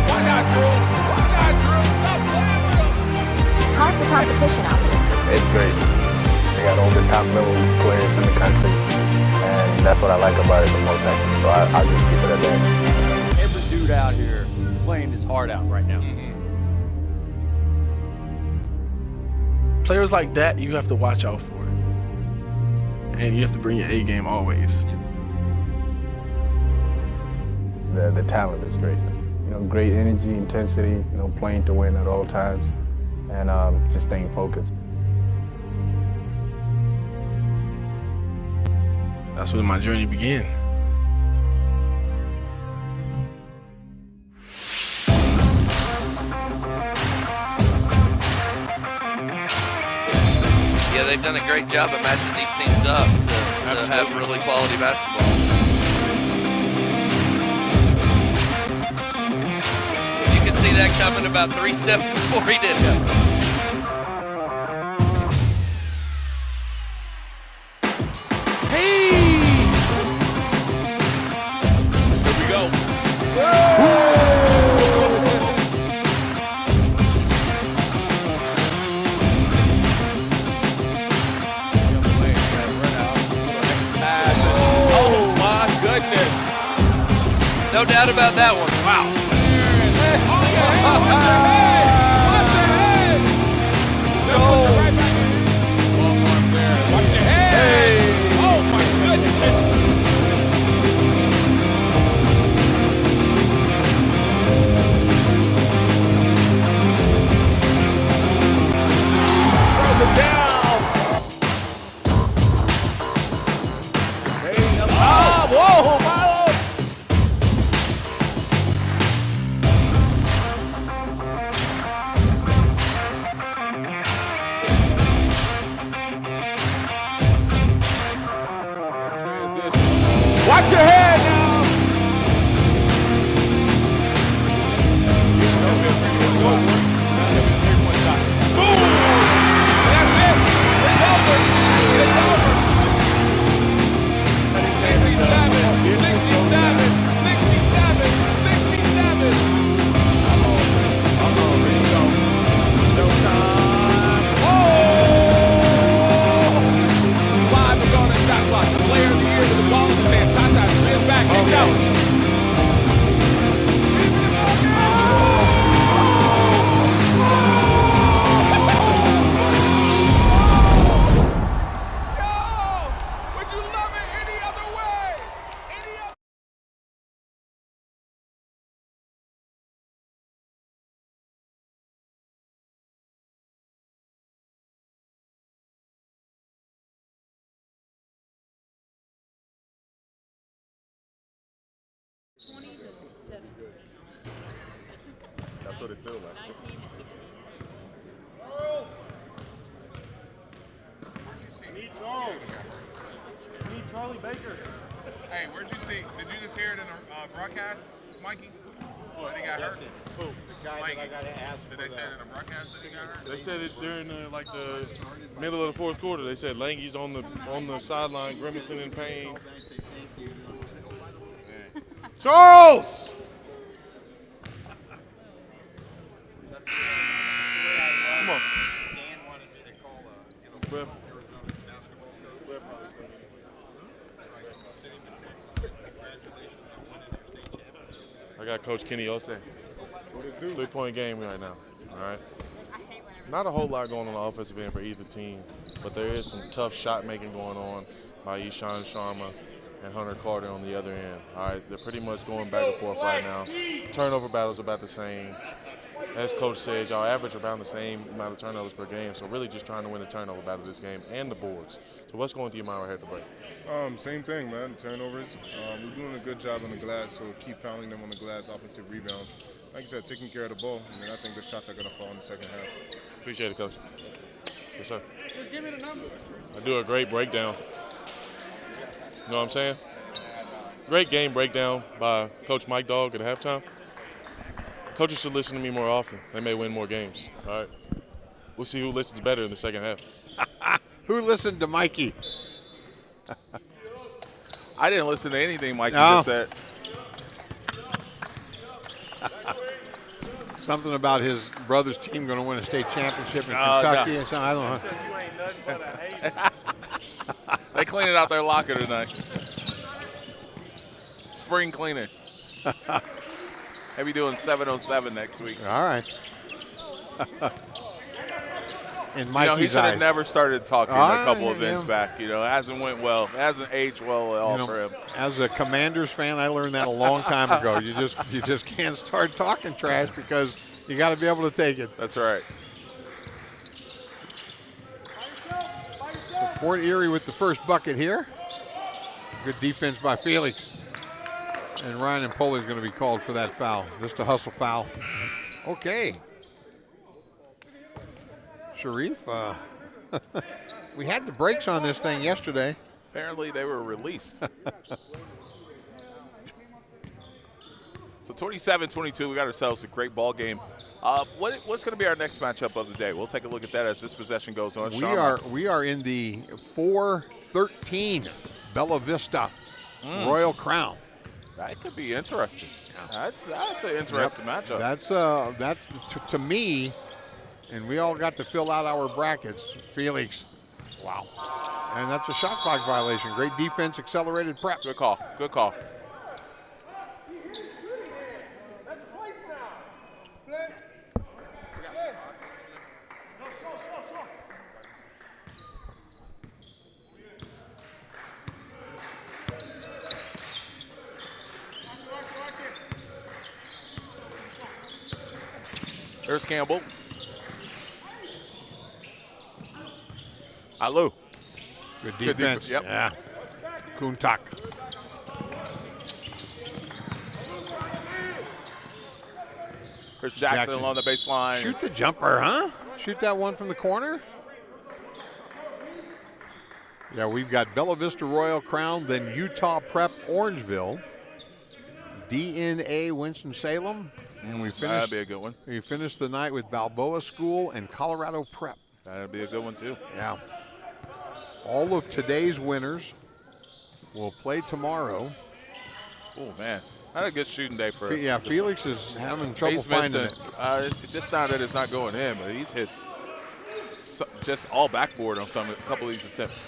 [SPEAKER 6] Why not, Drew? Why not, Drew? Stop playing with him.
[SPEAKER 12] How's the competition out there?
[SPEAKER 13] It's great. They got all the top level players in the country, and that's what I like about it the most, actually. So I'll just keep it at that.
[SPEAKER 14] Every dude out here playing his heart out right now.
[SPEAKER 3] Players like that, you have to watch out for. And you have to bring your A game always.
[SPEAKER 13] The talent is great. Great energy, intensity, playing to win at all times, and just staying focused.
[SPEAKER 3] That's where my journey began.
[SPEAKER 15] Yeah, they've done a great job of matching these teams up to have really quality basketball. You could see that coming about 3 steps before he did it. No doubt about that one. Wow.
[SPEAKER 8] what it feels like.
[SPEAKER 7] 19 to 16.
[SPEAKER 6] I need Charlie Baker.
[SPEAKER 4] Hey, where'd you see? Did you just hear it in the broadcast, Mikey? What, he got hurt?
[SPEAKER 5] Who? The guy
[SPEAKER 4] Mikey.
[SPEAKER 5] that I got to ask.
[SPEAKER 4] Did they say it in the broadcast that he got hurt?
[SPEAKER 8] They said it during the middle of the fourth quarter. They said Langy's on the sideline grimacing in pain. Charles! Come on.
[SPEAKER 5] Dan wanted me to call Arizona basketball coach. Congratulations on winning your state championship.
[SPEAKER 8] I got Coach Kenny Ose. 3-point game right now. All right. Not a whole lot going on the offensive end for either team, but there is some tough shot making going on by Ishan Sharma and Hunter Carter on the other end. All right, they're pretty much going back and forth right now. Turnover battle's about the same. As Coach said, y'all average around the same amount of turnovers per game, so really just trying to win the turnover battle this game and the boards. So what's going through your mind right here at the break?
[SPEAKER 16] Same thing, man. Turnovers. We're doing a good job on the glass, so keep pounding them on the glass, offensive rebounds. Like I said, taking care of the ball, and then I think the shots are going to fall in the second half.
[SPEAKER 8] Appreciate it, Coach. Yes, sir.
[SPEAKER 6] Just give me the number.
[SPEAKER 8] I do a great breakdown. You know what I'm saying? Great game breakdown by Coach Mike Dogg at halftime. Coaches should listen to me more often. They may win more games. All right. We'll see who listens better in the second half.
[SPEAKER 5] Who listened to Mikey?
[SPEAKER 4] I didn't listen to anything Mikey just said.
[SPEAKER 5] Something about his brother's team going to win a state championship in Kentucky or something. I don't know.
[SPEAKER 6] Because you ain't nothing but a hater.
[SPEAKER 4] They cleaning out their locker tonight. Spring cleaning. Maybe doing 707 next week.
[SPEAKER 5] All right. In Mikey's
[SPEAKER 4] you know, he should have
[SPEAKER 5] eyes.
[SPEAKER 4] never started talking a couple events back. You know, it hasn't went well. It hasn't aged well at all for him.
[SPEAKER 5] As a Commanders fan, I learned that a long time ago. You just can't start talking trash because you got to be able to take it.
[SPEAKER 4] That's right.
[SPEAKER 5] So Fort Erie with the first bucket here. Good defense by Felix. And Ryan Empoli is going to be called for that foul. Just a hustle foul. Okay. Sharif, we had the brakes on this thing yesterday.
[SPEAKER 4] Apparently they were released. So 27-22, we got ourselves a great ball game. What's going to be our next matchup of the day? We'll take a look at that as this possession goes on.
[SPEAKER 5] We are in the 4-13 Bella Vista Royal Crown.
[SPEAKER 4] That could be interesting. That's an interesting matchup.
[SPEAKER 5] That's to me, and we all got to fill out our brackets. Felix, wow, and that's a shot clock violation. Great defense, accelerated prep.
[SPEAKER 4] Good call. Good call. There's Campbell. Alou.
[SPEAKER 5] Good defense.
[SPEAKER 4] Yep.
[SPEAKER 5] Yeah. Kuntak.
[SPEAKER 4] There's Jackson along the baseline.
[SPEAKER 5] Shoot the jumper, huh? Shoot that one from the corner. Yeah, we've got Bella Vista Royal Crown, then Utah Prep Orangeville, DNA Winston-Salem, and we finished.
[SPEAKER 4] That'd be a good one.
[SPEAKER 5] We finished the night with Balboa School and Colorado Prep.
[SPEAKER 4] That'd be a good one too.
[SPEAKER 5] Yeah. All of today's winners will play tomorrow.
[SPEAKER 4] Oh man, had a good shooting day for.
[SPEAKER 5] Yeah, Felix is having trouble finding it.
[SPEAKER 4] It's just not that it's not going in, but he's hit just all backboard on a couple of these attempts.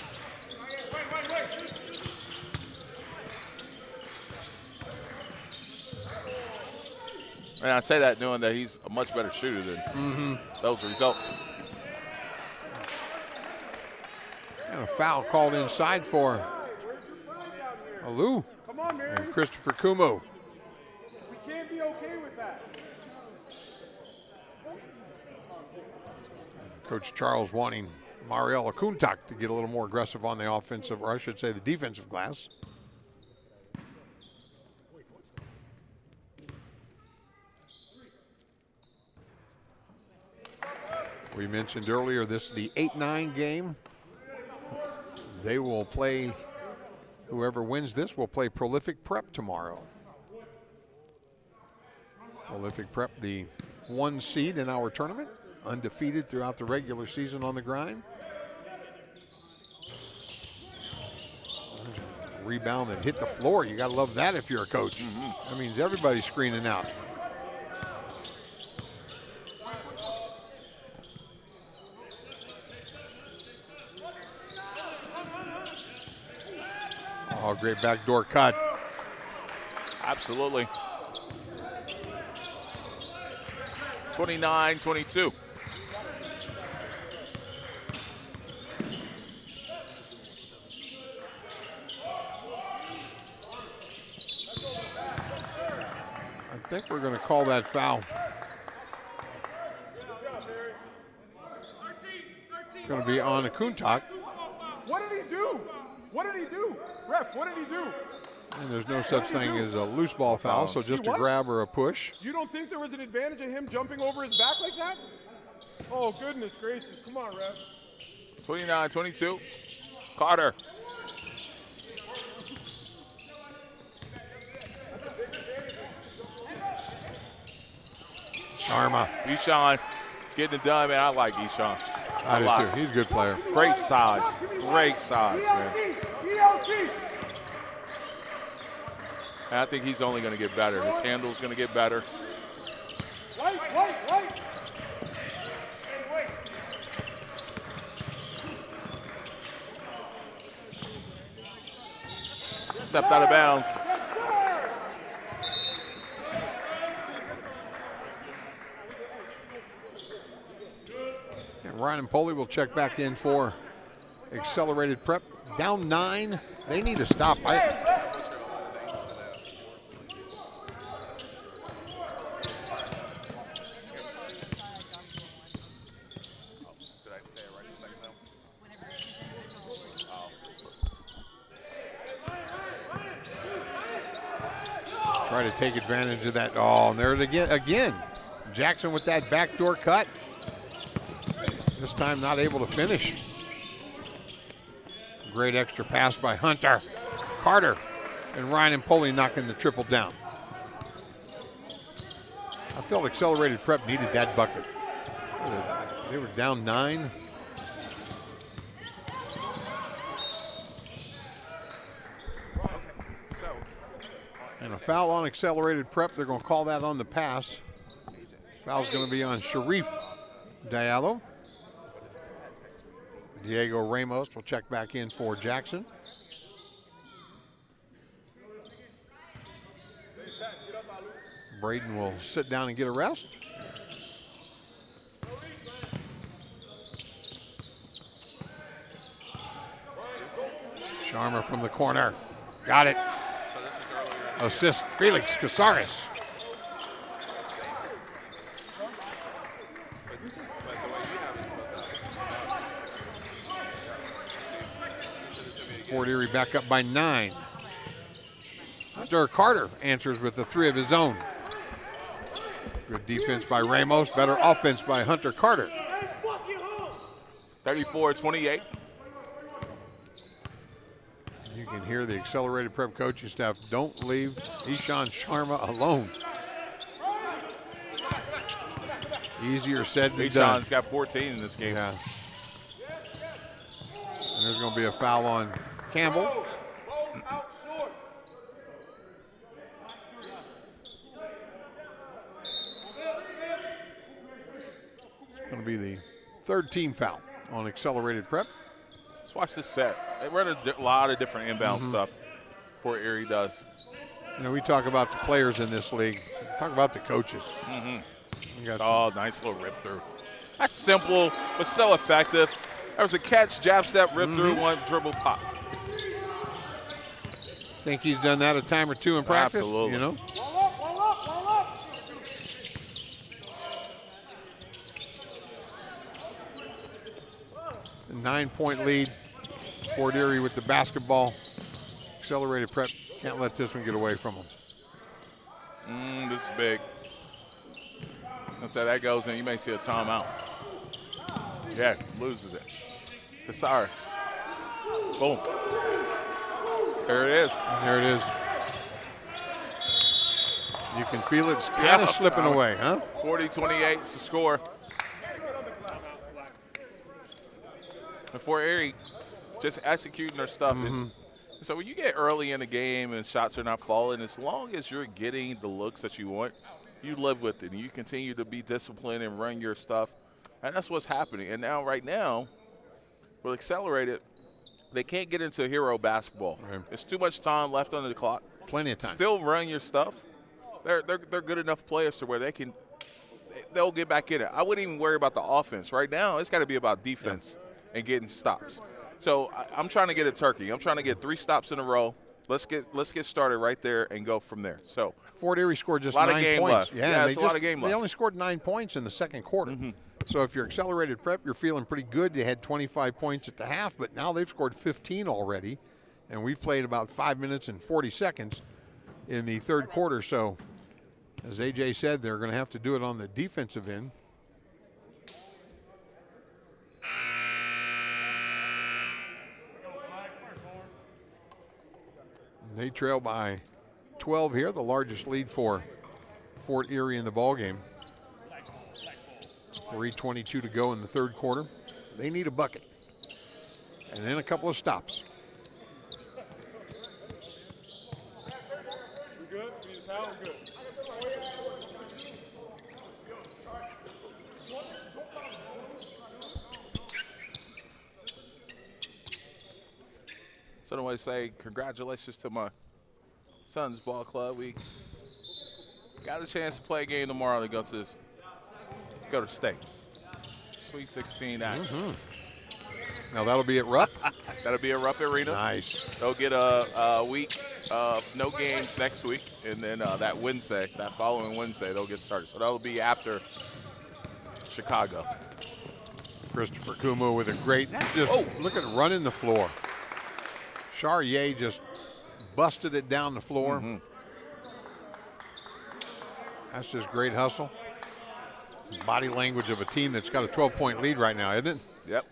[SPEAKER 4] And I say that knowing that he's a much better shooter than those results.
[SPEAKER 5] And a foul called inside for Alou and Christopher Kumu.
[SPEAKER 6] We can't be okay with that.
[SPEAKER 5] Coach Charles wanting Mariella Kuntak to get a little more aggressive on the offensive, or I should say the defensive glass. We mentioned earlier this is the 8-9 game. They will play, whoever wins this will play Prolific Prep tomorrow. Prolific Prep, the 1 seed in our tournament, undefeated throughout the regular season on the grind. Rebound and hit the floor. You got to love that if you're a coach. That means everybody's screening out. Oh, great backdoor cut.
[SPEAKER 4] Absolutely. 29-22.
[SPEAKER 5] I think we're going to call that foul. It's going to be on Akuntak.
[SPEAKER 6] What did he do? What did he do? Ref, what did he do?
[SPEAKER 5] And there's no such thing as a loose ball foul, so just a grab or a push.
[SPEAKER 6] You don't think there was an advantage of him jumping over his back like that? Oh, goodness gracious. Come on, ref.
[SPEAKER 4] 29-22. Carter.
[SPEAKER 5] Sharma.
[SPEAKER 4] Eshawn getting it done, man. I like Eshawn.
[SPEAKER 5] I do too. He's a good player.
[SPEAKER 4] Great size. Great size, man. And I think he's only going to get better. His handle's going to get better. Stepped out of bounds.
[SPEAKER 5] And Ryan and Poley will check back in for accelerated prep. Down 9. They need to stop. Try to take advantage of that. Oh, and there's again. Jackson with that backdoor cut. This time not able to finish. Great extra pass by Hunter. Carter and Ryan and Poley knocking the triple down. I felt accelerated prep needed that bucket. They were down 9. And a foul on accelerated prep. They're going to call that on the pass. Foul's going to be on Sharif Diallo. Diego Ramos will check back in for Jackson. Braden will sit down and get a rest. Sharma from the corner. Got it. Assist Felix Casares. Fort Erie back up by 9. Hunter Carter answers with the 3 of his own. Good defense by Ramos, better offense by Hunter Carter.
[SPEAKER 4] 34-28.
[SPEAKER 5] You can hear the accelerated prep coaching staff, don't leave Eshawn Sharma alone. Easier said than done.
[SPEAKER 4] Eshawn's got 14 in this game.
[SPEAKER 5] Yeah. And there's going to be a foul on Campbell. It's going to be the 3rd team foul on accelerated prep.
[SPEAKER 4] Let's watch this set. They run a lot of different inbound stuff. Fort Erie does.
[SPEAKER 5] You know, we talk about the players in this league. Talk about the coaches.
[SPEAKER 4] Oh, nice little rip through. That's simple, but so effective. There was a catch, jab step, rip through, one dribble pop.
[SPEAKER 5] Think he's done that a time or two in practice?
[SPEAKER 4] Absolutely.
[SPEAKER 5] You know? A 9-point lead. Fort Erie with the basketball. Accelerated prep. Can't let this one get away from them.
[SPEAKER 4] This is big. Once that goes in, you may see a timeout. Yeah, loses it. Casares. Boom. There it is.
[SPEAKER 5] There it is. You can feel it's kind of slipping away, huh?
[SPEAKER 4] 40-28 is the score. And for Erie, just executing their stuff. And so when you get early in the game and shots are not falling, as long as you're getting the looks that you want, you live with it and you continue to be disciplined and run your stuff. And that's what's happening. And now, right now, with Accelerated, they can't get into hero basketball.
[SPEAKER 5] Right.
[SPEAKER 4] There's too much time left on the clock.
[SPEAKER 5] Plenty of time.
[SPEAKER 4] Still run your stuff. They're good enough players to where they'll get back in it. I wouldn't even worry about the offense. Right now, it's got to be about defense and getting stops. So I'm trying to get a turkey. I'm trying to get 3 stops in a row. Let's get started right there and go from there. So
[SPEAKER 5] Fort Erie scored just 9
[SPEAKER 4] points. A lot of game left.
[SPEAKER 5] They only scored 9 points in the second quarter. So if you're Accelerated Prep, you're feeling pretty good. They had 25 points at the half, but now they've scored 15 already, and we've played about 5 minutes and 40 seconds in the third quarter. So as AJ said, they're going to have to do it on the defensive end. They trail by 12 here, the largest lead for Fort Erie in the ballgame. 3:22 to go in the third quarter. They need a bucket. And then a couple of stops.
[SPEAKER 6] We good? We just how we good?
[SPEAKER 4] So I want to say congratulations to my son's ball club. We got a chance to play a game tomorrow to go to state. Sweet 16 action.
[SPEAKER 5] Now that'll be at Rupp?
[SPEAKER 4] That'll be at Rupp Arena.
[SPEAKER 5] Nice.
[SPEAKER 4] They'll get a week of no games next week, and then that following Wednesday, they'll get started. So that'll be after Chicago.
[SPEAKER 5] Christopher Kumu with a great, look at running the floor. Charrier just busted it down the floor. That's just great hustle. Body language of a team that's got a 12-point lead right now, isn't it?
[SPEAKER 4] Yep.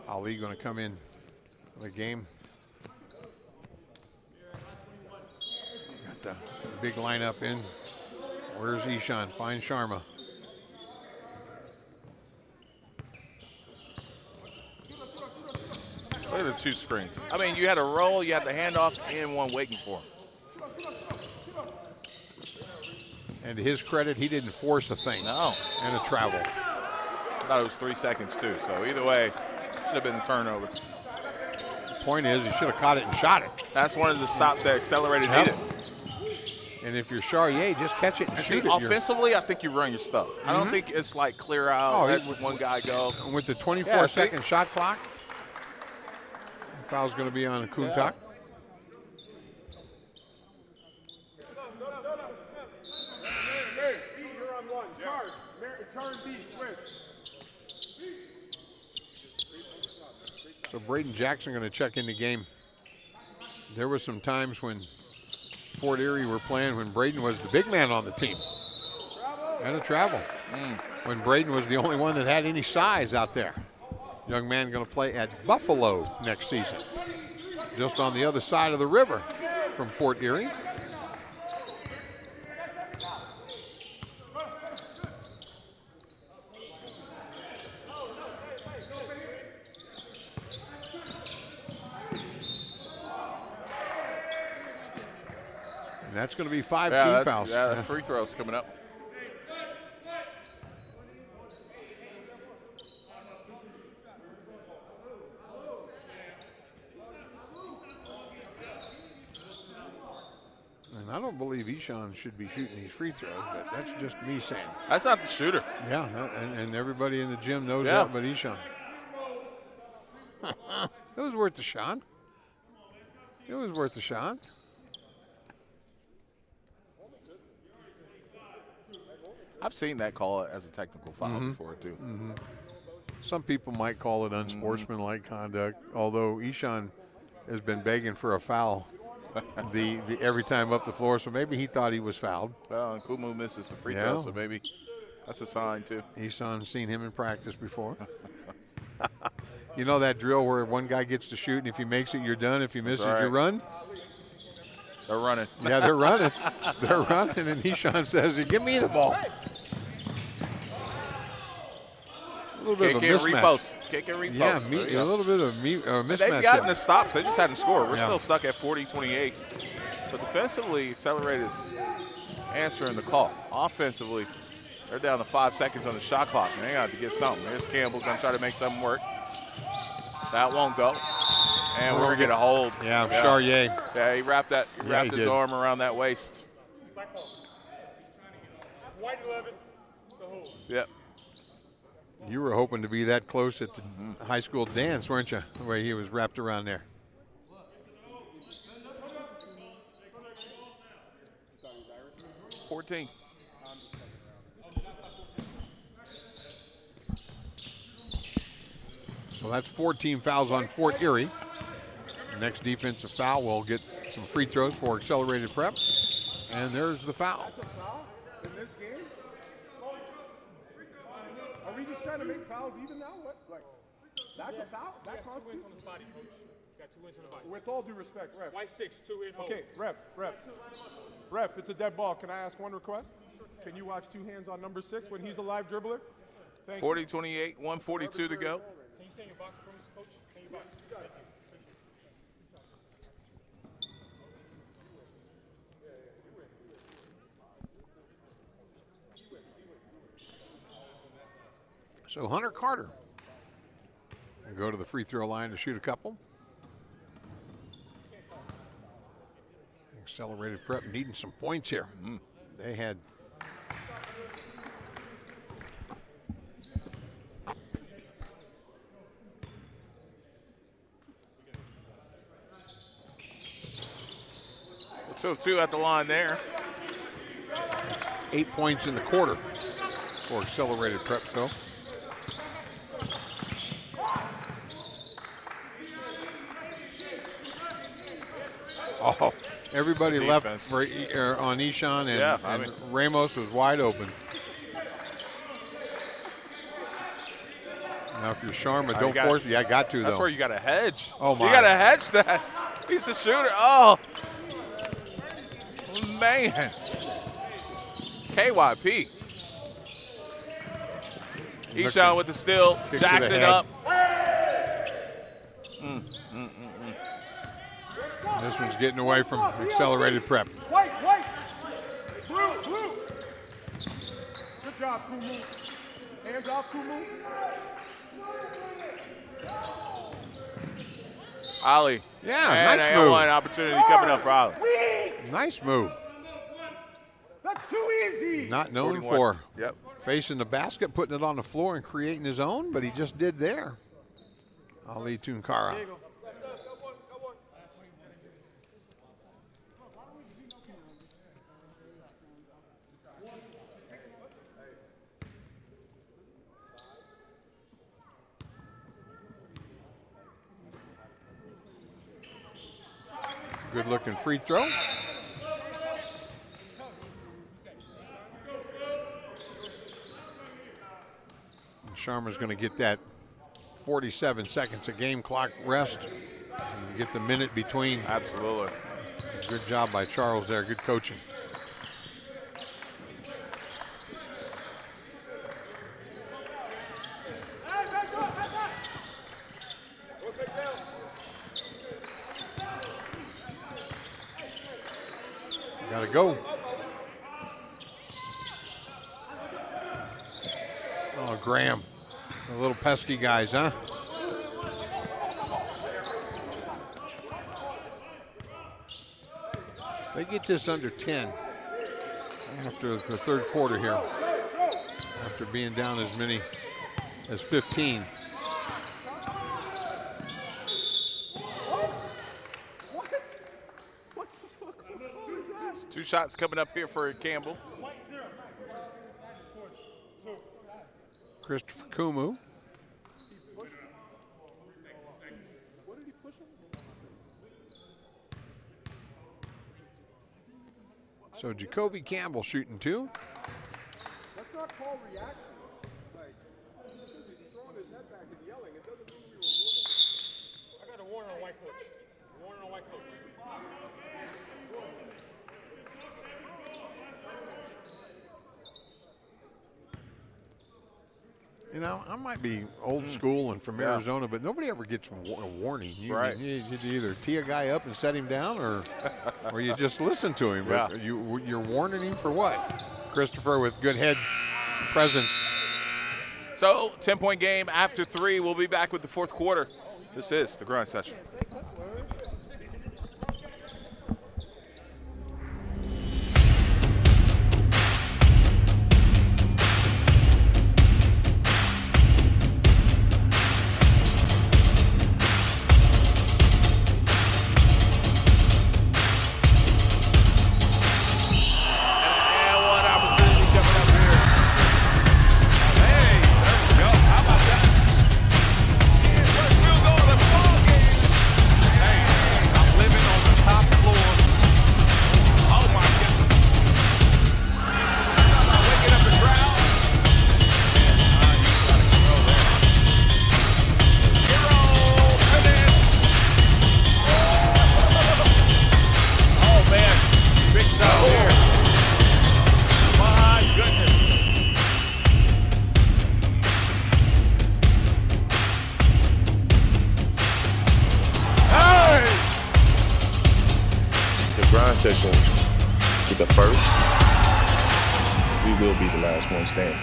[SPEAKER 5] Ali going to come in the game. Got the big lineup in. Where's Ishan? Finds Sharma.
[SPEAKER 4] Look at the 2 screens. I mean, you had a roll, you had the handoff, and one waiting for him.
[SPEAKER 5] And to his credit, he didn't force a thing.
[SPEAKER 4] No.
[SPEAKER 5] And a travel.
[SPEAKER 4] I thought it was 3 seconds, too. So either way, should have been a turnover.
[SPEAKER 5] The point is, he should have caught it and shot it.
[SPEAKER 4] That's one of the stops that Accelerated needed.
[SPEAKER 5] And if you're Charrier, just catch it and shoot it.
[SPEAKER 4] Offensively, I think you run your stuff. I don't think it's like clear out, let one guy go.
[SPEAKER 5] With the 24-second shot clock, foul's going to be on Kuntak. So Braden Jackson going to check in the game. There were some times when Fort Erie were playing when Braden was the big man on the team. And a travel. When Braden was the only one that had any size out there. Young man going to play at Buffalo next season. Just on the other side of the river from Fort Erie. And that's going to be 5 team fouls.
[SPEAKER 4] Yeah, the free throws coming up.
[SPEAKER 5] And I don't believe Ishan should be shooting these free throws, but that's just me saying.
[SPEAKER 4] That's not the shooter.
[SPEAKER 5] Yeah, and everybody in the gym knows that but Ishan. It was worth the shot. It was worth the shot.
[SPEAKER 4] I've seen that call as a technical foul before, too.
[SPEAKER 5] Some people might call it unsportsmanlike conduct, although Ishan has been begging for a foul the every time up the floor, so maybe he thought he was fouled.
[SPEAKER 4] Well, and Kumu misses the free throw, so maybe that's a sign too.
[SPEAKER 5] Eson's seen him in practice before. You know that drill where one guy gets to shoot, and if he makes it, you're done. If he misses, you run?
[SPEAKER 4] They're running.
[SPEAKER 5] Yeah, they're running. They're running, and Eshan says, give me the ball. A little bit of a mismatch.
[SPEAKER 4] Kick and repost.
[SPEAKER 5] Yeah, a little bit of mismatch.
[SPEAKER 4] They've gotten the stops. They just hadn't scored. We're still stuck at 40-28. But defensively, Accelerated is answering the call. Offensively, they're down to 5 seconds on the shot clock, and they got to get something. Here's Campbell going to try to make something work. That won't go. And we're going to get a hold.
[SPEAKER 5] Yeah, Charrier.
[SPEAKER 4] Yeah, he wrapped his arm around that waist.
[SPEAKER 6] White 11, the hold.
[SPEAKER 4] Yep.
[SPEAKER 5] You were hoping to be that close at the high school dance, weren't you? The way he was wrapped around there.
[SPEAKER 4] $14.
[SPEAKER 5] So that's 14 fouls on Fort Erie. The next defensive foul will get some free throws for Accelerated Prep. And there's the foul.
[SPEAKER 1] That's a foul in this game? Are we just trying to make fouls even now? What? Like, that's a foul? That constitutes?
[SPEAKER 6] 2 inches on his body, coach. Got 2 inches on the body.
[SPEAKER 1] With all due respect, ref.
[SPEAKER 6] White 6, 2 in hold.
[SPEAKER 1] Okay, ref, it's a dead ball. Can I ask one request? Can you watch 2 hands on number 6 when he's a live dribbler?
[SPEAKER 4] 40-28, 1:42 to go.
[SPEAKER 6] Can you stay in your box for us, coach? Stay in your box. Thank you.
[SPEAKER 5] So Hunter Carter will go to the free throw line to shoot a couple. Accelerated Prep needing some points here. They had
[SPEAKER 4] Two at the line there.
[SPEAKER 5] 8 points in the quarter for Accelerated Prep, though. Oh, everybody left for, on Eshan, and Ramos was wide open. Now, if you're Sharma, don't force it. Yeah, I got to, though.
[SPEAKER 4] That's where you got to hedge.
[SPEAKER 5] Oh, my.
[SPEAKER 4] You got to hedge that. He's the shooter. Oh, man. KYP. Eshan with the steal. Jackson up.
[SPEAKER 5] This one's getting away from Accelerated Prep.
[SPEAKER 1] White. Blue. Good job, Kumu. Hands off, Kumu.
[SPEAKER 4] Ali.
[SPEAKER 5] Yeah, nice move.
[SPEAKER 4] One opportunity coming up for Ali.
[SPEAKER 5] Nice move.
[SPEAKER 1] That's too easy.
[SPEAKER 5] Not known
[SPEAKER 4] 41.
[SPEAKER 5] for
[SPEAKER 4] Yep.
[SPEAKER 5] facing the basket, putting it on the floor, and creating his own, but he just did there. Ali Tunkara. Good looking free throw. Sharma's going to get that 47 seconds of game clock rest and get the minute between.
[SPEAKER 4] Absolutely.
[SPEAKER 5] Good job by Charles there. Good coaching. Got to go. Oh, Graham. The little pesky guys, huh? If they get this under 10 after the third quarter here, after being down as many as 15.
[SPEAKER 4] Two shots coming up here for Campbell.
[SPEAKER 5] Christopher Kumu. So Jacoby Campbell shooting 2.
[SPEAKER 1] That's not called reaction. Like, just because he's throwing his head back and yelling, it doesn't mean we were warning. I got a warning on white coach. Warning on white coach.
[SPEAKER 5] You know, I might be old school and from Arizona, but nobody ever gets a warning.
[SPEAKER 4] Right.
[SPEAKER 5] You either tee a guy up and set him down, or you just listen to him.
[SPEAKER 4] Yeah.
[SPEAKER 5] But you're warning him for what? Christopher with good head presence.
[SPEAKER 4] So 10-point game after 3. We'll be back with the 4th quarter. This is the grind session.
[SPEAKER 10] Session with the first, we will be the last one standing.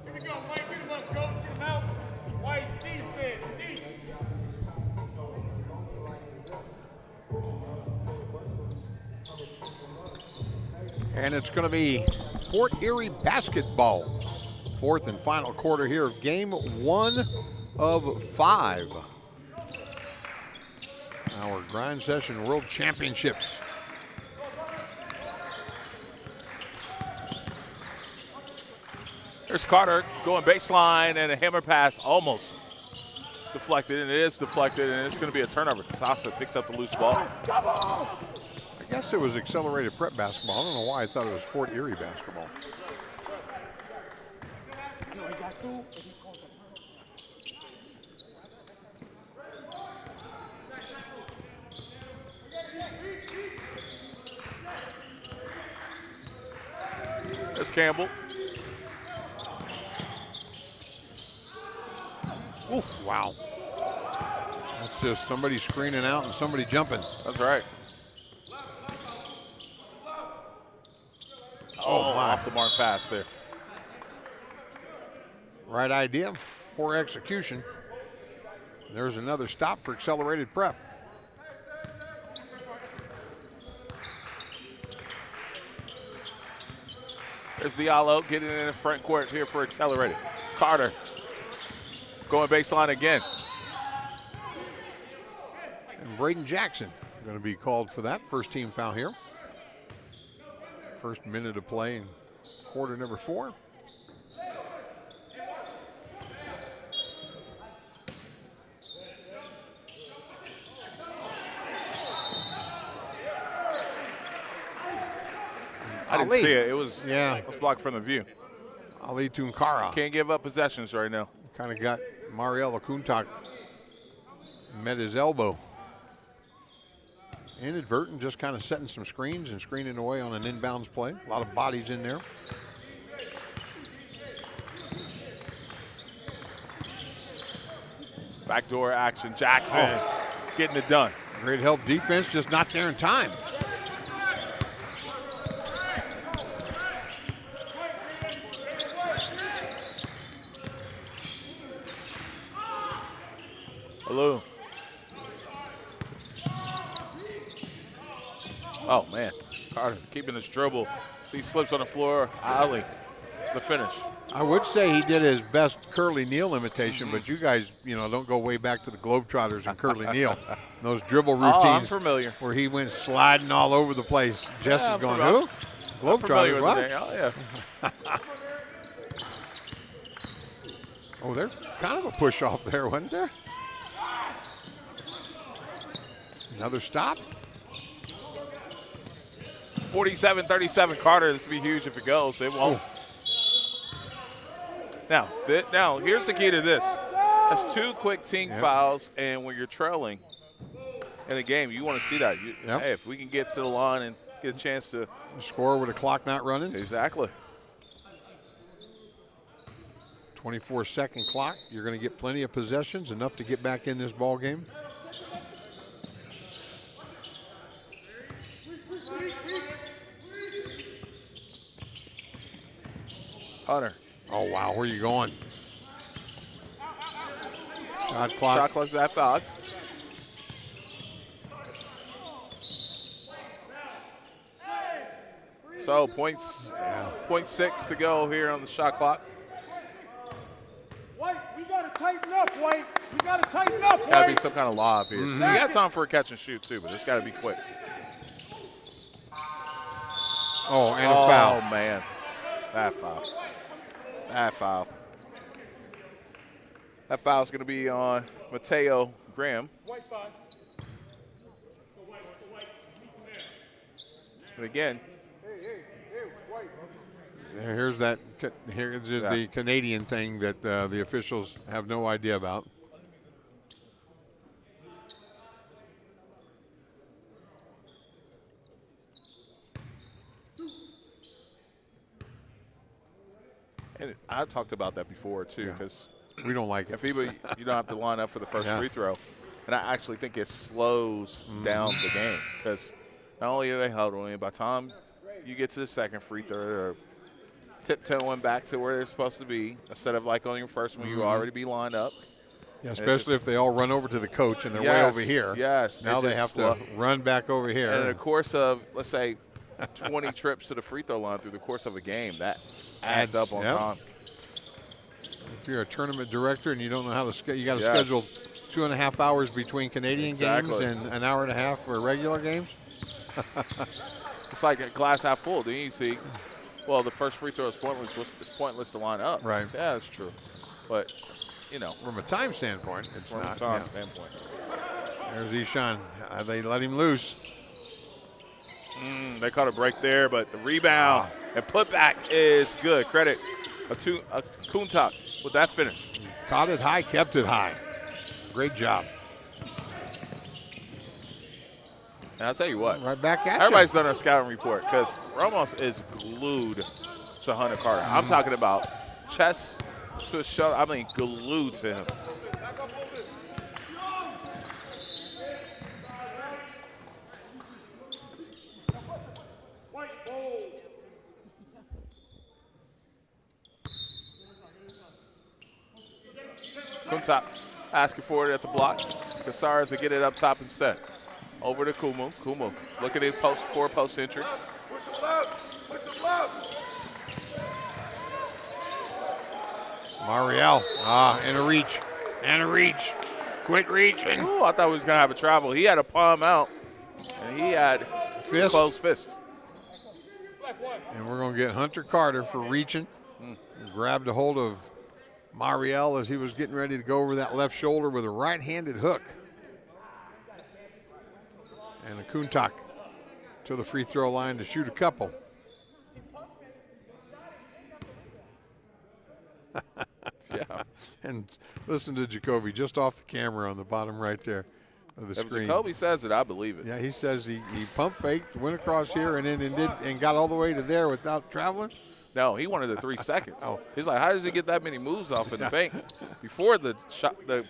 [SPEAKER 6] Here we go, White, get him up, coach, get him out. White, defense, deep.
[SPEAKER 5] And it's going to be Fort Erie basketball. 4th and final quarter here of game 1 of 5. Our grind session world championships.
[SPEAKER 4] There's Carter going baseline, and a hammer pass almost deflected, and it is deflected, and it's going to be a turnover. Sasa picks up the loose ball.
[SPEAKER 5] I guess it was accelerated prep basketball. I don't know why I thought it was Fort Erie basketball.
[SPEAKER 4] There's Campbell.
[SPEAKER 5] Oof, wow. That's just somebody screening out and somebody jumping.
[SPEAKER 4] That's right. Oh, off the mark pass there.
[SPEAKER 5] Right idea, poor execution. There's another stop for accelerated prep.
[SPEAKER 4] There's Diallo getting in the front court here for accelerated. Carter going baseline again.
[SPEAKER 5] And Braden Jackson going to be called for that first team foul here. First minute of play in quarter number 4.
[SPEAKER 4] I didn't see it. It was blocked from the view.
[SPEAKER 5] Ali Tunkara.
[SPEAKER 4] Can't give up possessions right now.
[SPEAKER 5] Kind of got Mariella Kuntak, met his elbow. Inadvertent, just kind of setting some screens and screening away on an inbounds play. A lot of bodies in there.
[SPEAKER 4] Backdoor action. Jackson getting it done.
[SPEAKER 5] Great help defense, just not there in time.
[SPEAKER 4] Hello. Oh, man. Carter keeping his dribble. So he slips on the floor. Ali, the finish.
[SPEAKER 5] I would say he did his best Curly Neal imitation, but you guys, don't go way back to the Globetrotters and Curly Neal. Those dribble routines.
[SPEAKER 4] I'm familiar.
[SPEAKER 5] Where he went sliding all over the place. Jess is going, who? Globetrotters, what?
[SPEAKER 4] Oh, yeah.
[SPEAKER 5] Oh, there's kind of a push off there, wasn't there? Another stop.
[SPEAKER 4] 47-37 Carter. This will be huge if it goes. It won't. Now, here's the key to this. That's 2 quick team fouls, and when you're trailing in a game, you want to see that. Hey, if we can get to the line and get a chance to
[SPEAKER 5] score with a clock not running.
[SPEAKER 4] Exactly.
[SPEAKER 5] 24-second clock. You're going to get plenty of possessions, enough to get back in this ball game.
[SPEAKER 4] Hunter.
[SPEAKER 5] Oh, wow. Where are you going? Shot clock.
[SPEAKER 4] Shot clock's at 5. So points, 0.6 to go here on the shot clock.
[SPEAKER 6] White, we got to tighten up, White. We got to tighten up, White.
[SPEAKER 4] Got to be some kind of lob here. We got time for a catch and shoot, too, but it's got to be quick.
[SPEAKER 5] Oh, and a foul.
[SPEAKER 4] Oh, man. That foul. That foul. That foul's going to be on Mateo Graham. And again,
[SPEAKER 5] here's the Canadian thing that the officials have no idea about.
[SPEAKER 4] and I've talked about that before too, because
[SPEAKER 5] we don't like it.
[SPEAKER 4] If you don't have to line up for the first free throw, and I actually think it slows down the game, because not only are they huddling, by the time you get to the second free throw, or tiptoeing back to where they're supposed to be, instead of like on your first one, you already be lined up.
[SPEAKER 5] Yeah, especially if they all run over to the coach and they're way over here.
[SPEAKER 4] Yes.
[SPEAKER 5] Now they have to run back over here.
[SPEAKER 4] And in the course of, let's say, 20 trips to the free throw line through the course of a game, that adds up on time.
[SPEAKER 5] If you're a tournament director and you don't know how to you got to schedule 2.5 hours between Canadian games and an hour and a half for regular games.
[SPEAKER 4] It's like a glass half full. Then you see, well, the first free throw is pointless to line up.
[SPEAKER 5] Right.
[SPEAKER 4] Yeah, that's true. But, you know.
[SPEAKER 5] From a time standpoint, it's
[SPEAKER 4] from
[SPEAKER 5] not.
[SPEAKER 4] a time standpoint.
[SPEAKER 5] There's Ishan. They let him loose.
[SPEAKER 4] They caught a break there, but the rebound and putback is good. Credit Kuntak with that finish.
[SPEAKER 5] Caught it high, kept it high. Great job.
[SPEAKER 4] And I'll tell you what.
[SPEAKER 5] Right back at
[SPEAKER 4] Everybody's done a scouting report, because Ramos is glued to Hunter Carter. I'm talking about chest to his shoulder. I mean, glued to him. Kuntak asking for it at the block. Casares will get it up top instead. Over to Kumu. Kumu looking at post entry.
[SPEAKER 5] Mariel, and a reach. And a reach. Quick reaching.
[SPEAKER 4] Ooh, I thought we was going to have a travel. He had a palm out, and he had closed fist.
[SPEAKER 5] And we're going to get Hunter Carter for reaching. Grabbed a hold of Mariel as he was getting ready to go over that left shoulder with a right-handed hook. And a Kuntak to the free throw line to shoot a couple.
[SPEAKER 4] Yeah.
[SPEAKER 5] And listen to Jacoby just off the camera on the bottom right there of the screen.
[SPEAKER 4] If Jacoby says it, I believe it.
[SPEAKER 5] Yeah, he says he pump faked, went across here, and then got all the way to there without traveling.
[SPEAKER 4] No, he wanted the 3 seconds. He's like, how does he get that many moves off in the paint before the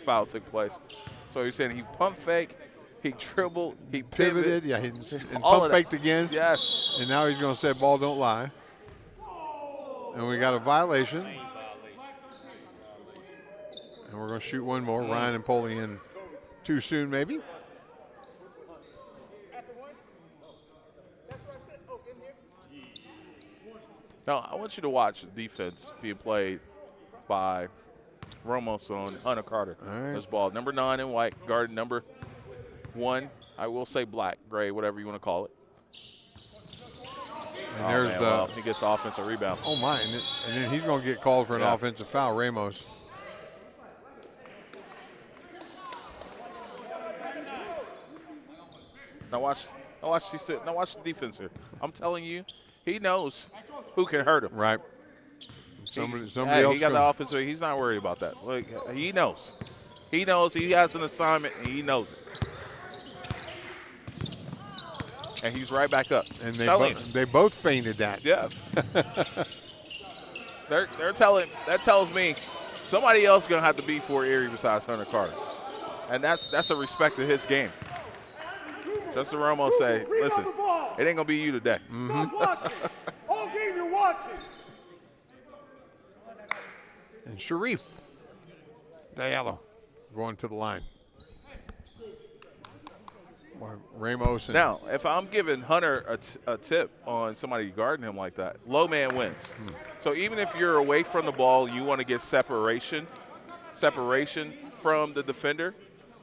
[SPEAKER 4] foul took place? So he's saying he pump fake, he dribbled, he pivoted.
[SPEAKER 5] Yeah, and pump faked again.
[SPEAKER 4] Yes.
[SPEAKER 5] And now he's going to say, ball don't lie. And we got a violation. And we're going to shoot one more. Ryan and Poley in too soon, maybe.
[SPEAKER 4] Now, I want you to watch the defense being played by Ramos on Hunter Carter.
[SPEAKER 5] Right.
[SPEAKER 4] This ball, number 9 in white, guard number 1, I will say black, gray, whatever you want to call it.
[SPEAKER 5] And there's
[SPEAKER 4] he gets the offensive rebound.
[SPEAKER 5] Oh, my. And then he's going to get called for an offensive foul, Ramos.
[SPEAKER 4] Now watch the defense here. I'm telling you, he knows who can hurt him.
[SPEAKER 5] Right. Somebody
[SPEAKER 4] He got the offensive. He's not worried about that. Like, he knows. He knows he has an assignment, and he knows it. And he's right back up.
[SPEAKER 5] And they both feinted that.
[SPEAKER 4] Yeah. they're telling. That tells me somebody else gonna have to be for Erie besides Hunter Carter, and that's a respect to his game. Justin Romo say, listen, it ain't gonna be you today.
[SPEAKER 6] Stop watching. All game you're watching.
[SPEAKER 5] And Sharif Diallo going to the line. Ramos.
[SPEAKER 4] Now, if I'm giving Hunter a tip on somebody guarding him like that, low man wins. So even if you're away from the ball, you want to get separation from the defender,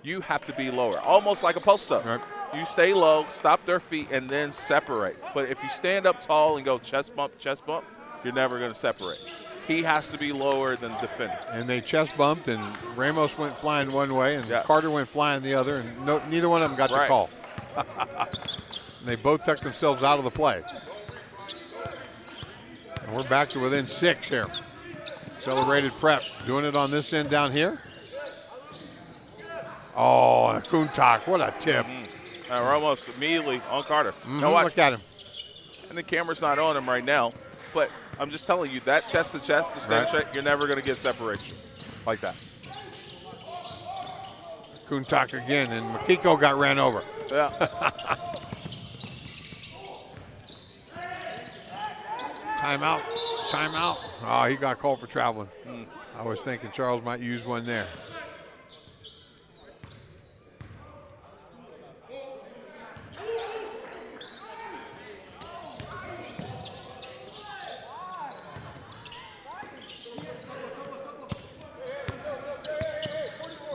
[SPEAKER 4] you have to be lower, almost like a post-up.
[SPEAKER 5] Right.
[SPEAKER 4] You stay low, stop their feet, and then separate. But if you stand up tall and go chest bump, you're never going to separate. He has to be lower than the defender.
[SPEAKER 5] And they chest bumped, and Ramos went flying one way, and Carter went flying the other, and neither one of them got the call. And they both tucked themselves out of the play. And we're back to within 6 here. Accelerated prep, doing it on this end down here. Oh, Kuntak, what a tip.
[SPEAKER 4] Ramos immediately on Carter. Now watch.
[SPEAKER 5] Look at him.
[SPEAKER 4] And the camera's not on him right now, but I'm just telling you, that chest to chest, to stand straight, you're never going to get separation like that.
[SPEAKER 5] Kuntak again, and Makiko got ran over.
[SPEAKER 4] Yeah.
[SPEAKER 5] Timeout. Oh, he got called for traveling. I was thinking Charles might use one there.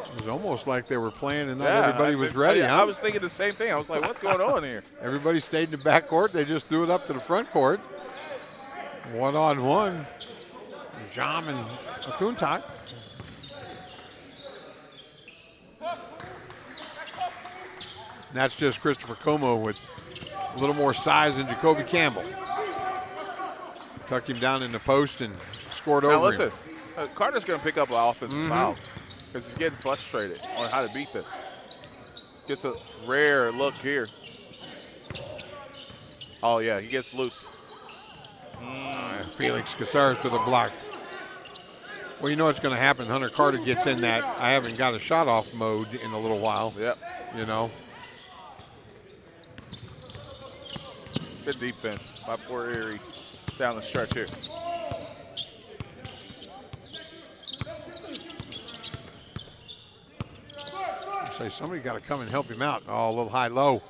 [SPEAKER 5] It was almost like they were playing and not everybody was ready.
[SPEAKER 4] I was thinking the same thing. I was like, what's going on here?
[SPEAKER 5] Everybody stayed in the back court. They just threw it up to the front court. 1-on-1. Jam and Kuntak. That's just Christopher Como with a little more size than Jacoby Campbell. Tucked him down in the post and scored over him.
[SPEAKER 4] Now listen, Carter's going to pick up an offensive foul because he's getting frustrated on how to beat this. Gets a rare look here. Oh, yeah, he gets loose.
[SPEAKER 5] Felix Casares with a block. Well, you know what's going to happen. Hunter Carter gets in that I haven't got a shot off mode in a little while.
[SPEAKER 4] Yep.
[SPEAKER 5] You know.
[SPEAKER 4] Good defense by Fort Erie down the stretch here.
[SPEAKER 5] Say somebody got to come and help him out. Oh, a little high-low.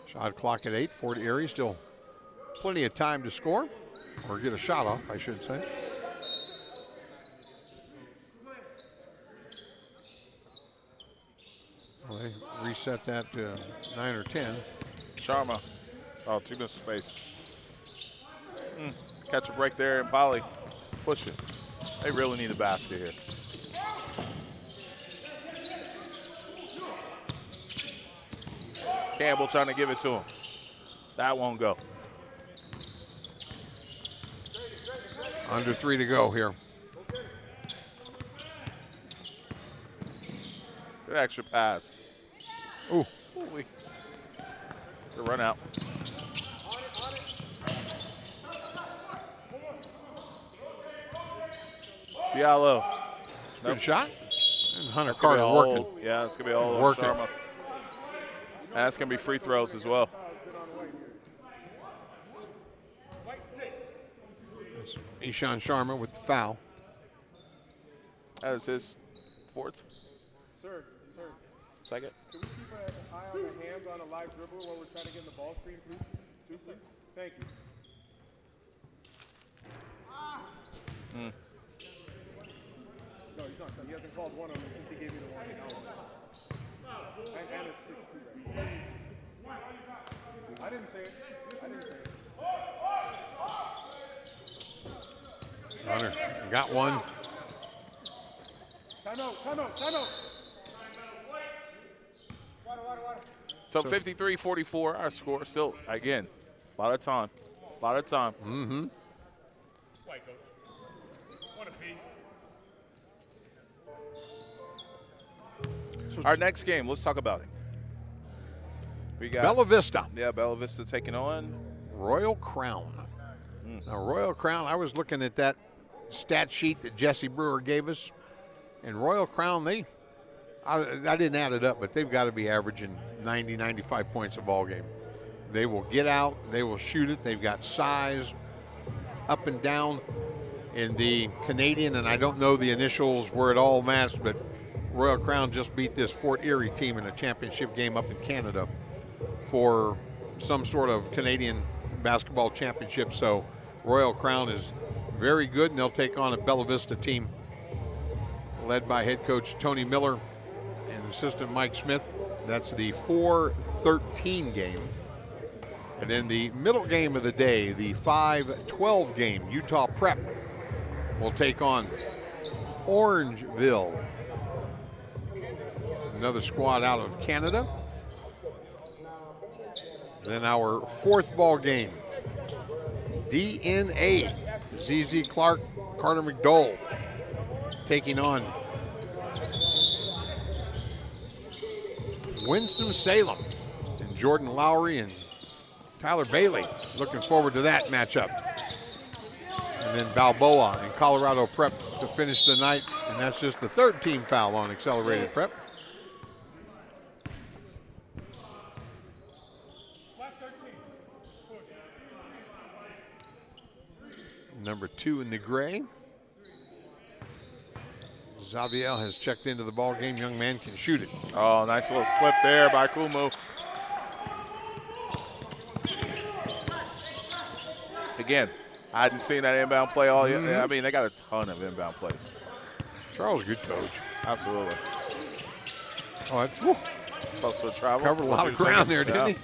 [SPEAKER 5] Shot clock at 8. Fort Erie still plenty of time to score or get a shot off, I should say. Well, they reset that to 9 or 10.
[SPEAKER 4] Sharma. Oh, 2 minutes space. Catch a break there, and Polly push it. They really need a basket here. Campbell trying to give it to him. That won't go.
[SPEAKER 5] Under 3 to go here.
[SPEAKER 4] Good extra pass.
[SPEAKER 5] Ooh.
[SPEAKER 4] The run out. Diallo.
[SPEAKER 5] Good shot. And Hunter Carter working.
[SPEAKER 4] Yeah, it's going to be all
[SPEAKER 5] working.
[SPEAKER 4] Sharma. That's going to be free throws as well.
[SPEAKER 5] That's Ishan Sharma with the foul.
[SPEAKER 4] That is his 4th.
[SPEAKER 16] Sir.
[SPEAKER 4] Second.
[SPEAKER 16] Can we keep an eye on the hands on a live dribble while we're trying to get in the ball screen, please? Please? Thank you. No, he's not. He hasn't called one on me since he gave me the warning. And it's 6-2. I didn't say it.
[SPEAKER 5] Hunter got one.
[SPEAKER 16] Timeout.
[SPEAKER 4] So 53-44, our score. Still, again, a lot of time. A lot of time.
[SPEAKER 5] Mm-hmm.
[SPEAKER 6] White coach. One apiece.
[SPEAKER 4] Our next game, let's talk about it. We got
[SPEAKER 5] Bella Vista.
[SPEAKER 4] Yeah, Bella Vista taking on
[SPEAKER 5] Royal Crown. Now, Royal Crown, I was looking at that stat sheet that Jesse Brewer gave us, and Royal Crown, I didn't add it up, but they've got to be averaging 90, 95 points a ball game. They will get out, they will shoot it, they've got size up and down in the Canadian, and I don't know the initials were it all matched, but Royal Crown just beat this Fort Erie team in a championship game up in Canada for some sort of Canadian basketball championship. So Royal Crown is very good, and they'll take on a Bella Vista team led by head coach Tony Miller and assistant Mike Smith. That's the 4-13 game. And then the middle game of the day, the 5-12 game, Utah Prep will take on Orangeville. Another squad out of Canada. Then our fourth ball game, DNA, ZZ Clark, Carter McDowell taking on Winston-Salem and Jordan Lowry and Tyler Bailey. Looking forward to that matchup. And then Balboa and Colorado Prep to finish the night, and that's just the third team foul on Accelerated Prep. Number 2 in the gray. Xavier has checked into the ball game. Young man can shoot it.
[SPEAKER 4] Oh, nice little slip there by Kumu. Again, I hadn't seen that inbound play all yet. I mean, they got a ton of inbound plays.
[SPEAKER 5] Charles, good coach.
[SPEAKER 4] Absolutely.
[SPEAKER 5] Oh, that's
[SPEAKER 4] supposed to travel.
[SPEAKER 5] Covered a lot of ground there, didn't he?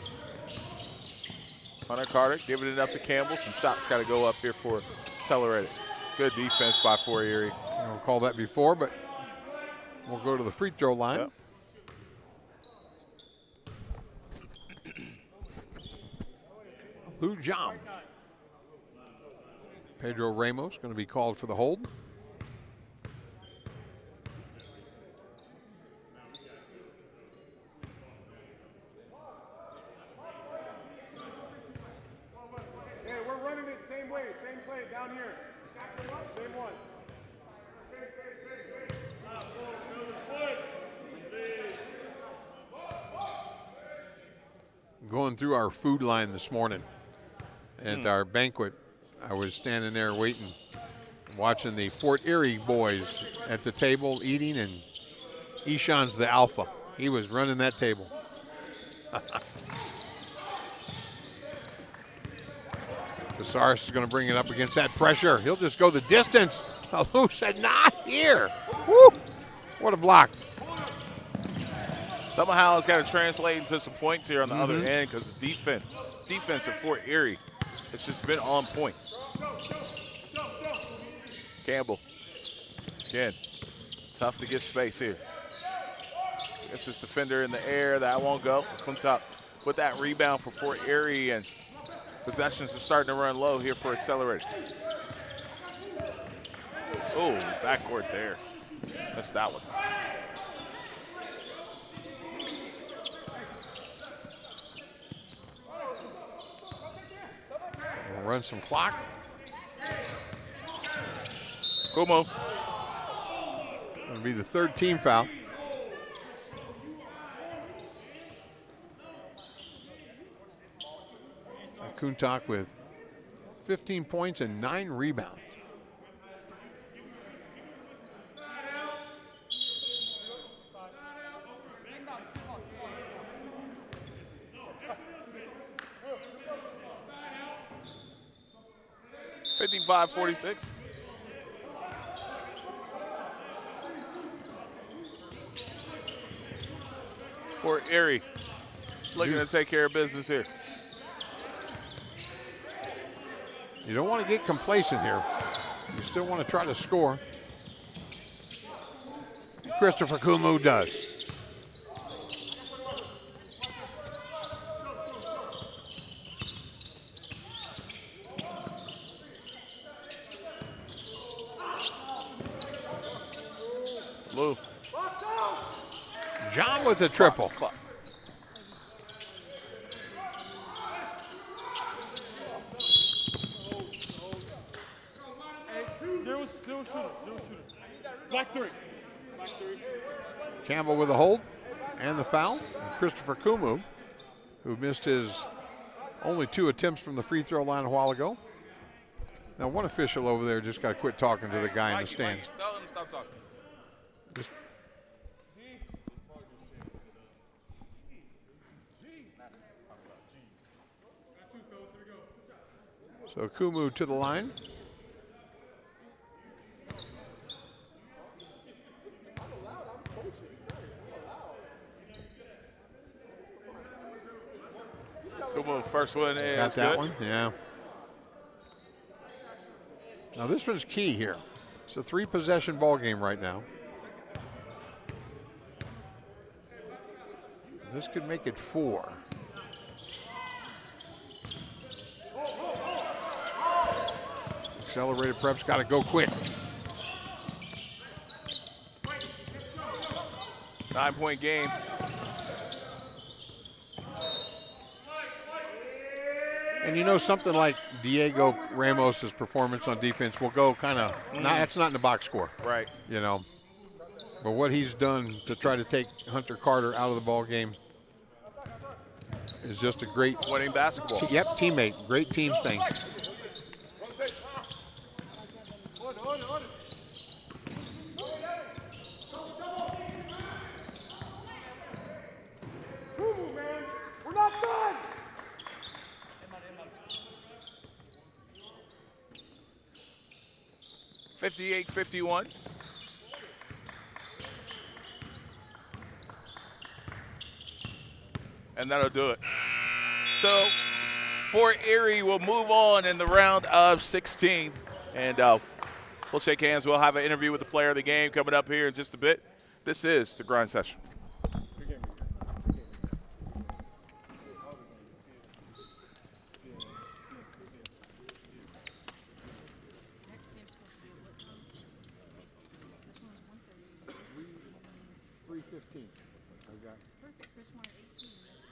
[SPEAKER 4] Hunter Carter giving it up to Campbell. Some shots got to go up here for Accelerated. Good defense by Fort Erie.
[SPEAKER 5] I don't call that before, but we'll go to the free throw line.
[SPEAKER 4] Yep.
[SPEAKER 5] Lou Jam. Pedro Ramos going to be called for the hold.
[SPEAKER 6] Hey, we're running it same way, same play down here. Same one.
[SPEAKER 5] Going through our food line this morning at our banquet, I was standing there waiting, watching the Fort Erie boys at the table eating, and Ishan's the alpha. He was running that table. Casares is going to bring it up against that pressure. He'll just go the distance. Who said not here? Woo! What a block.
[SPEAKER 4] Somehow it's got to translate into some points here on the other end, because the defense at Fort Erie, it's just been on point. Campbell, again, tough to get space here. It's this defender in the air, that won't go. Comes up with that rebound for Fort Erie, and possessions are starting to run low here for Accelerated. Oh, backcourt there. Missed that one.
[SPEAKER 5] We'll run some clock.
[SPEAKER 4] Kumu.
[SPEAKER 5] It'll be the third team foul. Kuntak with 15 points and 9 rebounds.
[SPEAKER 4] (55-46). Fort Erie looking to take care of business here.
[SPEAKER 5] You don't want to get complacent here. You still want to try to score. Christopher Kumu does. John with a triple.
[SPEAKER 4] Fuck.
[SPEAKER 6] Zero shooter. Black three.
[SPEAKER 5] Campbell with a hold and the foul. And Christopher Kumu, who missed his only 2 attempts from the free throw line a while ago. Now, one official over there just got to quit talking to the guy in the stands.
[SPEAKER 4] Tell him to stop talking.
[SPEAKER 5] Just so Kumu to the line.
[SPEAKER 4] Kumu, first one is
[SPEAKER 5] Got that
[SPEAKER 4] good.
[SPEAKER 5] one, yeah. Now this one's key here. It's a 3-possession ball game right now. This could make it 4. Accelerated prep's got to go quick.
[SPEAKER 4] 9-point game.
[SPEAKER 5] And you know, something like Diego Ramos's performance on defense will go kind of, that's not in the box score.
[SPEAKER 4] Right.
[SPEAKER 5] You know, but what he's done to try to take Hunter Carter out of the ball game is just a great
[SPEAKER 4] winning basketball.
[SPEAKER 5] Teammate, great team thing.
[SPEAKER 6] We're not done.
[SPEAKER 4] 58-51. And that'll do it. So for Erie, we'll move on in the round of 16. And we'll shake hands. We'll have an interview with the player of the game coming up here in just a bit. This is the Grind Session.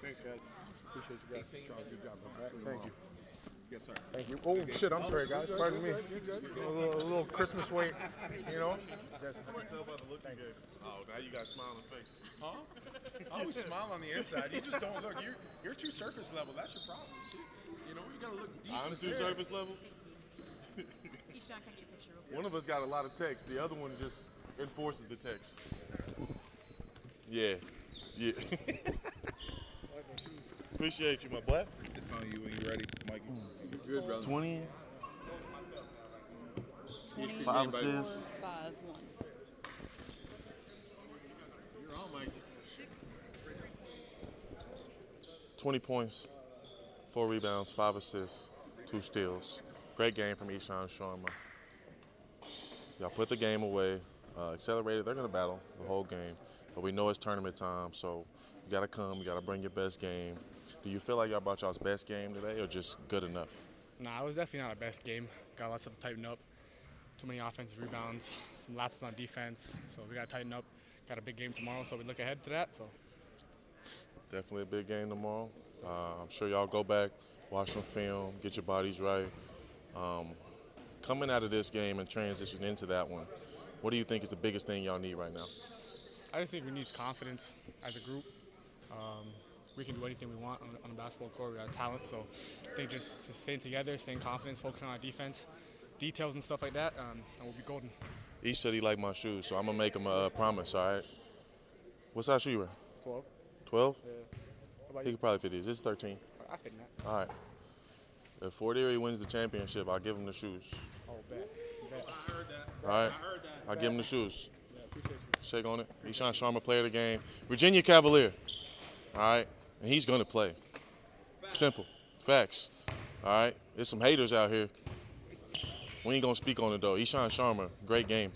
[SPEAKER 16] Thanks, guys. Appreciate you guys. Good job. Thank you.
[SPEAKER 1] Yes, sir.
[SPEAKER 16] Thank you. Oh, shit, I'm sorry, guys. Pardon me. A little Christmas weight, you know?
[SPEAKER 8] I can tell by the look you gave. Oh, now you got smiling faces.
[SPEAKER 16] Huh? I always smile on the inside. You just don't look. You're too surface level. That's your problem. You know, you got to look deep.
[SPEAKER 8] I'm too surface level? One of us got a lot of text. The other one just enforces the text. Yeah. Yeah. Appreciate you, my boy.
[SPEAKER 1] It's on you when you're ready, Mikey.
[SPEAKER 8] Good, brother.
[SPEAKER 7] 20.
[SPEAKER 8] 5 assists.
[SPEAKER 7] 5-1.
[SPEAKER 1] You're on, Mikey.
[SPEAKER 8] 20 points, 4 rebounds, 5 assists, 2 steals. Great game from Ishan Sharma. Y'all put the game away. Accelerated, they're going to battle the whole game. But we know it's tournament time, so you got to come. You got to bring your best game. Do you feel like y'all brought y'all's best game today or just good enough?
[SPEAKER 17] Nah, it was definitely not our best game. Got lots of tighten up. Too many offensive rebounds, some lapses on defense. So we got to tighten up. Got a big game tomorrow, so we look ahead to that. So
[SPEAKER 8] definitely a big game tomorrow. I'm sure y'all go back, watch some film, get your bodies right. Coming out of this game and transitioning into that one, what do you think is the biggest thing y'all need right now?
[SPEAKER 17] I just think we need confidence as a group. We can do anything we want on the basketball court. We got talent, so I think just staying together, staying confident, focusing on our defense, details and stuff like that, and we'll be golden.
[SPEAKER 8] Each said he liked my shoes, so I'm going to make him a promise, all right? What size shoe you wear?
[SPEAKER 17] 12.
[SPEAKER 8] 12?
[SPEAKER 17] Yeah. How about
[SPEAKER 8] He
[SPEAKER 17] you?
[SPEAKER 8] could probably fit these. This is 13.
[SPEAKER 17] I fit in that.
[SPEAKER 8] All right. If Fort Erie wins the championship, I'll give him the shoes.
[SPEAKER 17] Oh, bet.
[SPEAKER 1] I heard that.
[SPEAKER 8] All right?
[SPEAKER 1] I heard that.
[SPEAKER 8] I'll give him the shoes.
[SPEAKER 17] Yeah, appreciate you.
[SPEAKER 8] Shake on it. Ishan Sharma, player of the game. Virginia Cavalier. All right? And he's going to play. Simple. Facts. All right? There's some haters out here. We ain't going to speak on it, though. Ishan Sharma, great game.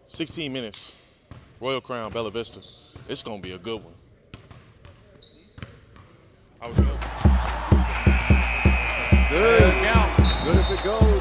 [SPEAKER 8] 16 minutes. Royal Crown, Bella Vista. It's going to be a good one. I was good.
[SPEAKER 5] Good. Good if it goes.